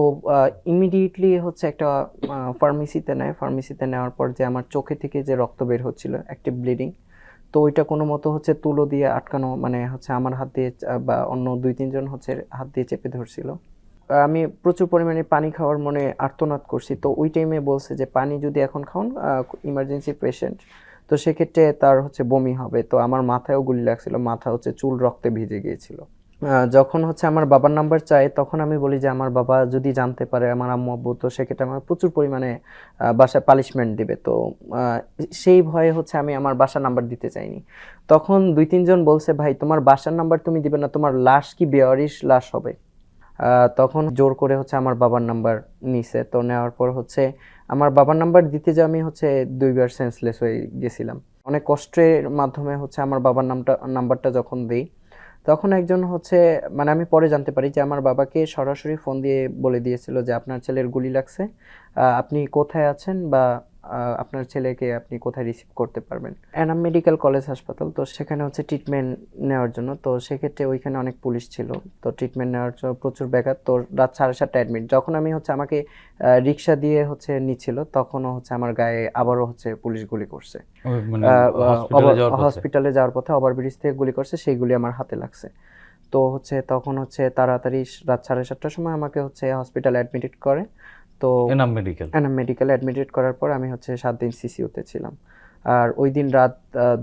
ইমিডিয়েটলি হচ্ছে একটা ফার্মেসিতে নেয়। ফার্মেসিতে নেওয়ার পর যে আমার চোখে থেকে যে রক্ত বের হচ্ছিল, অ্যাক্টিভ ব্লিডিং, তো ওইটা কোনো মতো হচ্ছে তুলো দিয়ে আটকানো, মানে হচ্ছে আমার হাত দিয়ে বা অন্য 2-3 জন হচ্ছে হাত দিয়ে চেপে ধরছিল। আমি প্রচুর পরিমাণে পানি খাওয়ার মনে আর্তনাদ করছি। তো ওই টাইমে বলছে যে পানি যদি এখন খাওয়ান, ইমার্জেন্সি পেশেন্ট, তো সেক্ষেত্রে তার হচ্ছে বমি হবে। তো আমার মাথায়ও গুলি লাগছিল, মাথা হচ্ছে চুল রক্তে ভিজে গিয়েছিল। যখন হচ্ছে আমার বাবার নাম্বার চাই, তখন আমি বলি যে আমার বাবা যদি জানতে পারে, আমার আম্মু আব্বু, তো সেক্ষেত্রে আমার প্রচুর পরিমাণে বাসায় পানিশমেন্ট দিবে। তো সেই ভয়ে হচ্ছে আমি আমার বাসার নাম্বার দিতে চাইনি। তখন 2-3 জন বলছে ভাই তোমার বাসার নাম্বার তুমি দিবে না, তোমার লাশ কি বেওয়ারিশ লাশ হবে। তখন জোর করে হচ্ছে আমার বাবার নাম্বার নিছে। তো নেওয়ার পর হচ্ছে আমার বাবার নাম্বার দিতে যে আমি হচ্ছে 2বার সেন্সলেস হয়ে গেছিলাম। অনেক কষ্টের মাধ্যমে হচ্ছে আমার বাবার নাম্বারটা যখন দেই, তখন একজন হচ্ছে, মানে আমি পরে জানতে পারি যে আমার বাবাকে সরাসরি ফোন দিয়ে বলে দিয়েছিল যে আপনার ছেলের গুলি লাগছে, আপনি কোথায় আছেন বা আপনার ছেলেকে আপনি কোথায় রিসিভ করতে পারবেন। এনাম মেডিকেল কলেজ হাসপাতাল, তো সেখানে হচ্ছে ট্রিটমেন্ট নেওয়ার জন্য। তো সেক্ষেত্রে ওইখানে অনেক পুলিশ ছিল, তো ট্রিটমেন্ট নেওয়ার জন্য প্রচুর ব্যাঘাত। তো রাত 7:30 অ্যাডমিট। যখন আমি হচ্ছে আমাকে রিক্সা দিয়ে হচ্ছে নিচ্ছিল, তখনও হচ্ছে আমার গায়ে আবারও হচ্ছে পুলিশ গুলি করছে। মানে হসপিটালে যাওয়ার পথে ওভারব্রিজ থেকে গুলি করছে, সেইগুলি আমার হাতে লাগছে। তো হচ্ছে তখন হচ্ছে তাড়াতাড়ি রাত 7:30টার সময় আমাকে হচ্ছে হসপিটালে অ্যাডমিটেড করে। তো এনাম মেডিকেল অ্যাডমিটেড করার পর আমি হচ্ছে 7 দিন সিসিউতে ছিলাম। আর ওই দিন রাত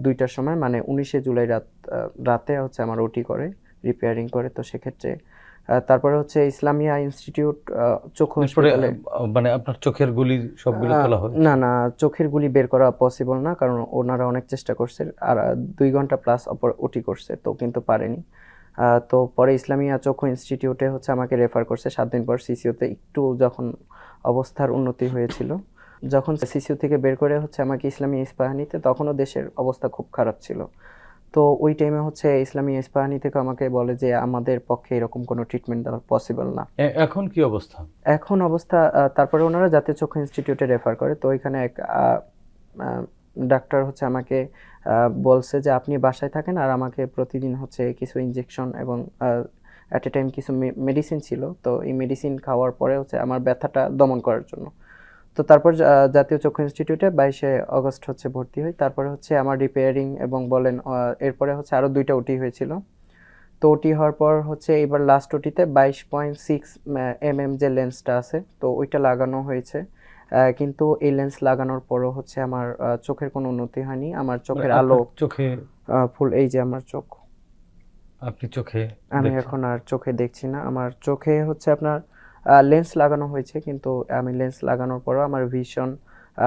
2টার সময়, মানে 19শে জুলাই রাতে হচ্ছে আমার ওটি করে, রিপেয়ারিং করে। তো সেক্ষেত্রে তারপরে হচ্ছে ইসলামিয়া ইনস্টিটিউট চক্ষু হাসপাতালে, মানে আপনার চোখের গুলি সবগুলো তোলা হয়? না, চোখের গুলি বের করা পসিবল না, কারণ ওনারা অনেক চেষ্টা করছে, আর 2 ঘন্টা প্লাস ওটি করছে, তো কিন্তু পারেনি। তো পরে ইসলামিয়া চক্ষু ইনস্টিটিউটে হচ্ছে আমাকে রেফার করছে 7 দিন পর। সিসিউতে একটু যখন অবস্থার উন্নতি হয়েছিল, যখন সিসিউ থেকে বের করে হচ্ছে আমাকে ইসলামিয়া ইস্পাহানিতে, তখনও দেশের অবস্থা খুব খারাপ ছিল। তো ওই টাইমে হচ্ছে ইসলামিয়া ইস্পাহানি থেকে আমাকে বলে যে আমাদের পক্ষে এরকম কোনো ট্রিটমেন্ট দেওয়া পসিবল না। এখন কি অবস্থা? এখন অবস্থা, তারপরে ওনারা জাতীয় চক্ষু ইনস্টিটিউটে রেফার করে। তো ওইখানে এক ডাক্তার হচ্ছে আমাকে বলছে যে আপনি বাসায় থাকেন, আর আমাকে প্রতিদিন হচ্ছে কিছু ইনজেকশন এবং অ্যাট এ টাইম কিছু মেডিসিন ছিল, তো এই মেডিসিন খাওয়ার পরে হচ্ছে আমার ব্যথাটা দমন করার জন্য। তো তো তারপর জাতীয় চক্ষু ইনস্টিটিউটে 22শে অগস্ট হচ্ছে ভর্তি হই। তারপরে হচ্ছে আমার রিপেয়ারিং এবং বলেন এরপরে হচ্ছে আরও 2টা ওটি হয়েছিল। তো ওটি হওয়ার পর হচ্ছে এবার লাস্ট ওটিতে 22.6 mm যে লেন্সটা আছে তো ওইটা লাগানো হয়েছে। কিন্তু এই লেন্স লাগানোর পরও হচ্ছে আমার চোখের কোনো উন্নতি হয়নি। আমার চোখের আলো চোখে ফুল, এই যে আমার চোখ, আপনি চোখে আমি এখন আর চোখে দেখছি না। আমার চোখে হচ্ছে আপনার লেন্স লাগানো হয়েছে, কিন্তু আমি লেন্স লাগানোর পরও আমার ভিশন,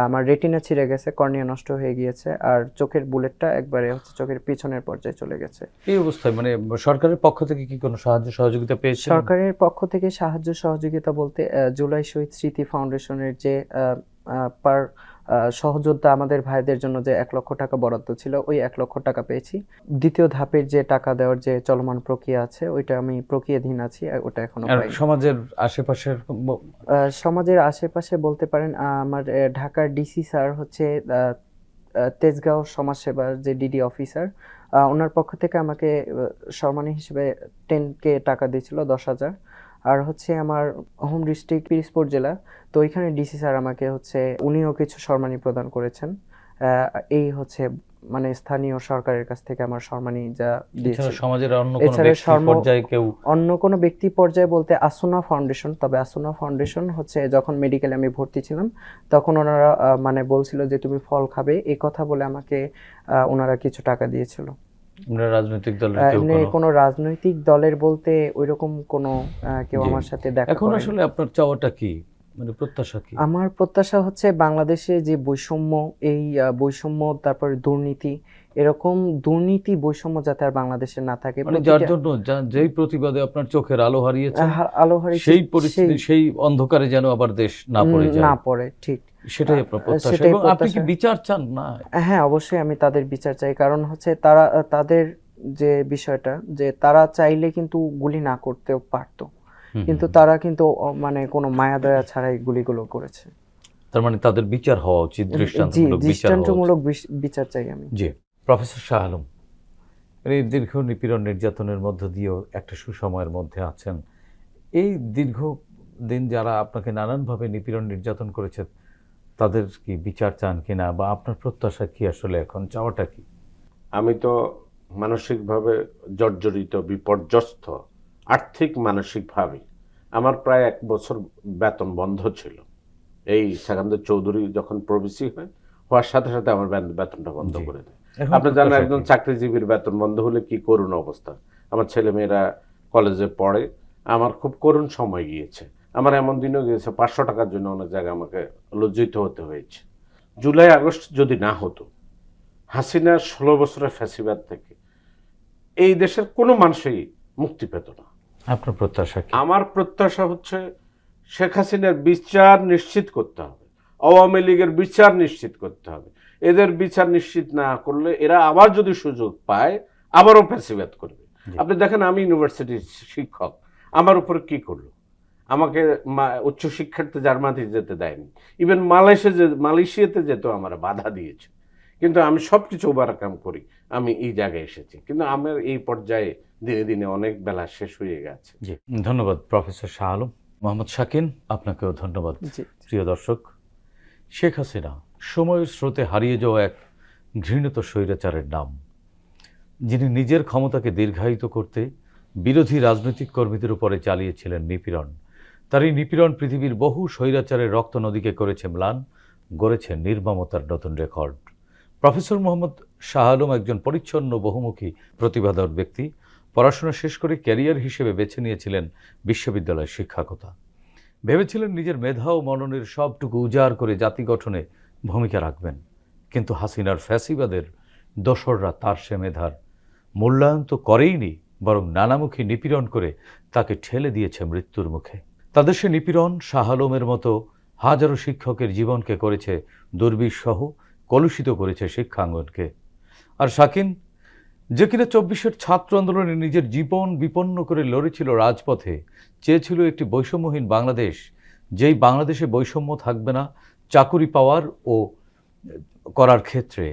আমার রেটিনা ছিঁড়ে গেছে, কর্নিয়া নষ্ট হয়ে গিয়েছে, আর চোখের বুলেটটা একবারে হচ্ছে চোখের পিছনের পর্যায়ে চলে গেছে। এই অবস্থায় মানে সরকারের পক্ষ থেকে কি কোনো সাহায্য সহযোগিতা পেয়েছেন? সরকারের পক্ষ থেকে সাহায্য সহযোগিতা বলতে জুলাই শহীদ স্মৃতি ফাউন্ডেশনের যে পার সহযোদ্ধা আমাদের ভাইদের জন্য যে 1 লক্ষ টাকা বরাদ্দ ছিল, ওই 1 লক্ষ টাকা পেয়েছি। দ্বিতীয় ধাপের যে টাকা দেওয়ার যে চলমান প্রক্রিয়া আছে ওইটা আমি প্রক্রিয়াধীন আছি, ওটা এখনো আর পাইনি। সমাজের আশেপাশের সমাজের আশেপাশে বলতে পারেন আমার ঢাকার ডিসি স্যার হচ্ছে তেজগাঁও সমাজসেবার যে ডিডি অফিসার, ওনার পক্ষ থেকে আমাকে সম্মানী হিসেবে 10K টাকা দিয়েছিল, 10,000। আর হচ্ছে আমার হোম ডিস্ট্রিক্ট পিরোজপুর জেলা, তো ওইখানে ডিসি স্যার আমাকে হচ্ছে উনিও কিছু সম্মানী প্রদান করেছেন। এই হচ্ছে মানে স্থানীয় সরকারের কাছ থেকে আমার সম্মানী যা দিয়েছে। সমাজের অন্য কোনো ব্যক্তি পর্যায়ে কেউ, অন্য কোনো ব্যক্তি পর্যায়ে বলতে আসুনা ফাউন্ডেশন, তবে আসুনা ফাউন্ডেশন হচ্ছে যখন মেডিকেলে আমি ভর্তি ছিলাম তখন ওনারা মানে বলছিল যে তুমি ফল খাবে, এই কথা বলে আমাকে ওনারা কিছু টাকা দিয়েছিল। রাজনৈতিক দলের কেউ কোনো রাজনৈতিক দলের বলতে ওইরকম কোনো কেউ আমার সাথে দেখা এখন আসলে আপনার চাওয়াটা কি, মানে প্রত্যাশা কি? আমার প্রত্যাশা হচ্ছে বাংলাদেশে যে বৈষম্য, এই বৈষম্য, তারপরে দুর্নীতি, এরকম দুর্নীতি বৈষম্য যাতে আর বাংলাদেশে না থাকে, মানে যার জন্য যেই প্রতিবাদে আপনার চোখের আলো হারিয়েছে, আলো হারিয়েছে, সেই পরিস্থিতি, সেই অন্ধকারে যেন আবার দেশ না পড়ে যায়, না পড়ে, ঠিক সেটাই আপনার প্রত্যাশা। এবং আপনি কি বিচার চান? না, হ্যাঁ অবশ্যই আমি তাদের বিচার চাই, কারণ হচ্ছে তাদের যে বিষয়টা, যে তারা চাইলে কিন্তু গুলি না করতেও পারতো, কিন্তু তারা কিন্তু মানে কোনো মায়া দয়া ছাড়াই গুলিগুলো করেছে। তার মানে তাদের বিচার হওয়া উচিত, দৃষ্টান্তমূলক বিচার চাই আমি। জি। প্রফেসর শাহ আলম, এই দীর্ঘ নিপীড়ন নির্যাতনের মধ্য দিয়েও একটা সুসময়ের মধ্যে আছেন। এই দীর্ঘ দিন যারা আপনাকে নানানভাবে নিপীড়ন নির্যাতন করেছে তাদের কি বিচার চান কিনা, বা আপনার প্রত্যাশা কি আসলে, এখন চাওয়াটা কি? আমি তো মানসিকভাবে জর্জরিত, বিপর্যস্ত, আর্থিক মানসিকভাবে। আমার প্রায় 1 বছর বেতন বন্ধ ছিল। এই সেকেন্দার চৌধুরী যখন প্রবেশী হওয়ার সাথে সাথে আমার বেতনটা বন্ধ করে দেয়। আপনি জানেন একজন চাকরিজীবীর বেতন বন্ধ হলে কি করুণ অবস্থা। আমার ছেলেমেয়েরা কলেজে পড়ে, আমার খুব করুণ সময় গিয়েছে। আমার এমন দিনও গিয়েছে 500 টাকার জন্য অনেক জায়গায় আমাকে লজ্জিত হতে হয়েছে। জুলাই আগস্ট যদি না হতো, হাসিনার 16 বছরের ফ্যাসিবাদ থেকে এই দেশের কোনো মানুষই মুক্তি পেত না। আপনার প্রত্যাশা কি? আমার প্রত্যাশা হচ্ছে শেখ হাসিনার বিচার নিশ্চিত করতে হবে, আওয়ামী লীগের বিচার নিশ্চিত করতে হবে। এদের বিচার নিশ্চিত না করলে এরা আবার যদি সুযোগ পায় আবারও ফ্যাসিবাদ করবে। আপনি দেখেন, আমি ইউনিভার্সিটির শিক্ষক, আমার উপরে কি করলো? আমাকে উচ্চশিক্ষার্থে জার্মানিতে যেতে দেয়নি, ইভেন মালয়েশিয়াতে যেতেও আমার বাধা দিয়েছে। কিন্তু আমি সব কিছু ওভারকাম করি, আমি এই জায়গায় এসেছি। কিন্তু আমার এই পর্যায়ে দিনে দিনে অনেক বেলা শেষ হয়ে গেছে। জি, ধন্যবাদ প্রফেসর শাহ আলম। মোহাম্মদ শাকিন, আপনাকেও ধন্যবাদ। প্রিয় দর্শক, শেখ হাসিনা সময়ের স্রোতে হারিয়ে যাওয়া এক ঘৃণিত স্বৈরাচারের নাম, যিনি নিজের ক্ষমতাকে দীর্ঘায়িত করতে বিরোধী রাজনৈতিক কর্মীদের উপরে চালিয়েছিলেন নিপীড়ন। তার এই নিপীড়ন পৃথিবীর বহু স্বৈরাচারের রক্ত নদীকে করেছে ম্লান, গড়েছে নির্মমতার নতুন রেকর্ড। প্রফেসর মোহাম্মদ শাহ আলম একজন পরিচ্ছন্ন বহুমুখী প্রতিভাধর ব্যক্তি। পড়াশোনা শেষ করে ক্যারিয়ার হিসেবে বেছে নিয়েছিলেন বিশ্ববিদ্যালয়ের শিক্ষকতা। ভেবেছিলেন নিজের মেধা ও মননের সবটুকু উজাড় করে জাতি গঠনে ভূমিকা রাখবেন। কিন্তু হাসিনার ফ্যাসিবাদের দোসররা তার সে মেধার মূল্যায়ন তো করেইনি, বরং নানামুখী নিপীড়ন করে তাকে ঠেলে দিয়েছে মৃত্যুর মুখে। তাদের সে নিপীড়ন শাহ আলমের মতো হাজারো শিক্ষকের জীবনকে করেছে দুর্বিষহ, কলুষিত করেছে শিক্ষাঙ্গনকে। আর শাকিন, যে কিনা 24-এর ছাত্র আন্দোলনে নিজের জীবন বিপন্ন করে লড়েছিল রাজপথে, চেয়েছিল একটি বৈষম্যহীন বাংলাদেশ, যেই বাংলাদেশে বৈষম্য থাকবে না চাকুরি পাওয়ার ও করার ক্ষেত্রে।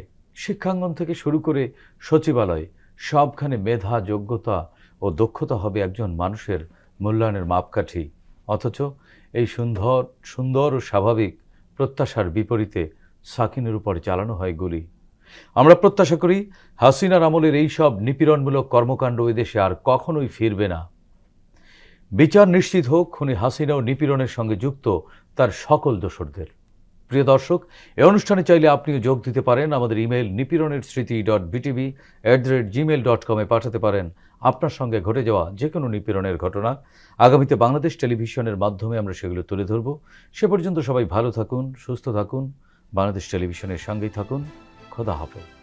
শিক্ষাঙ্গন থেকে শুরু করে সচিবালয়, সবখানে মেধা, যোগ্যতা ও দক্ষতা হবে একজন মানুষের মূল্যায়নের মাপকাঠি। অথচ এই সুন্দর ও স্বাভাবিক প্রত্যাশার বিপরীতে সাকিনের উপরে চালানো হয় গুলি। আমরা প্রত্যাশা করি হাসিনার আমলের এই সব নিপীড়নমূলক কর্মকাণ্ড এদেশে আর কখনোই ফিরবে না। বিচার নিশ্চিত হোক খুনি হাসিনা ও নিপীড়নের সঙ্গে যুক্ত তার সকল দোসরদের। প্রিয় দর্শক, এই অনুষ্ঠানে চাইলে আপনিও যোগ দিতে পারেন। আমাদের ইমেল nipironerstriti.btv@gmail.com-এ পাঠাতে পারেন আপনার সঙ্গে ঘটে যাওয়া যে কোনো নিপীড়নের ঘটনা। আগামীতে বাংলাদেশ টেলিভিশনের মাধ্যমে আমরা সেগুলো তুলে ধরব। সে পর্যন্ত সবাই ভালো থাকুন, সুস্থ থাকুন, বাংলাদেশ টেলিভিশনের সঙ্গেই থাকুন। খোদা হাফেজ।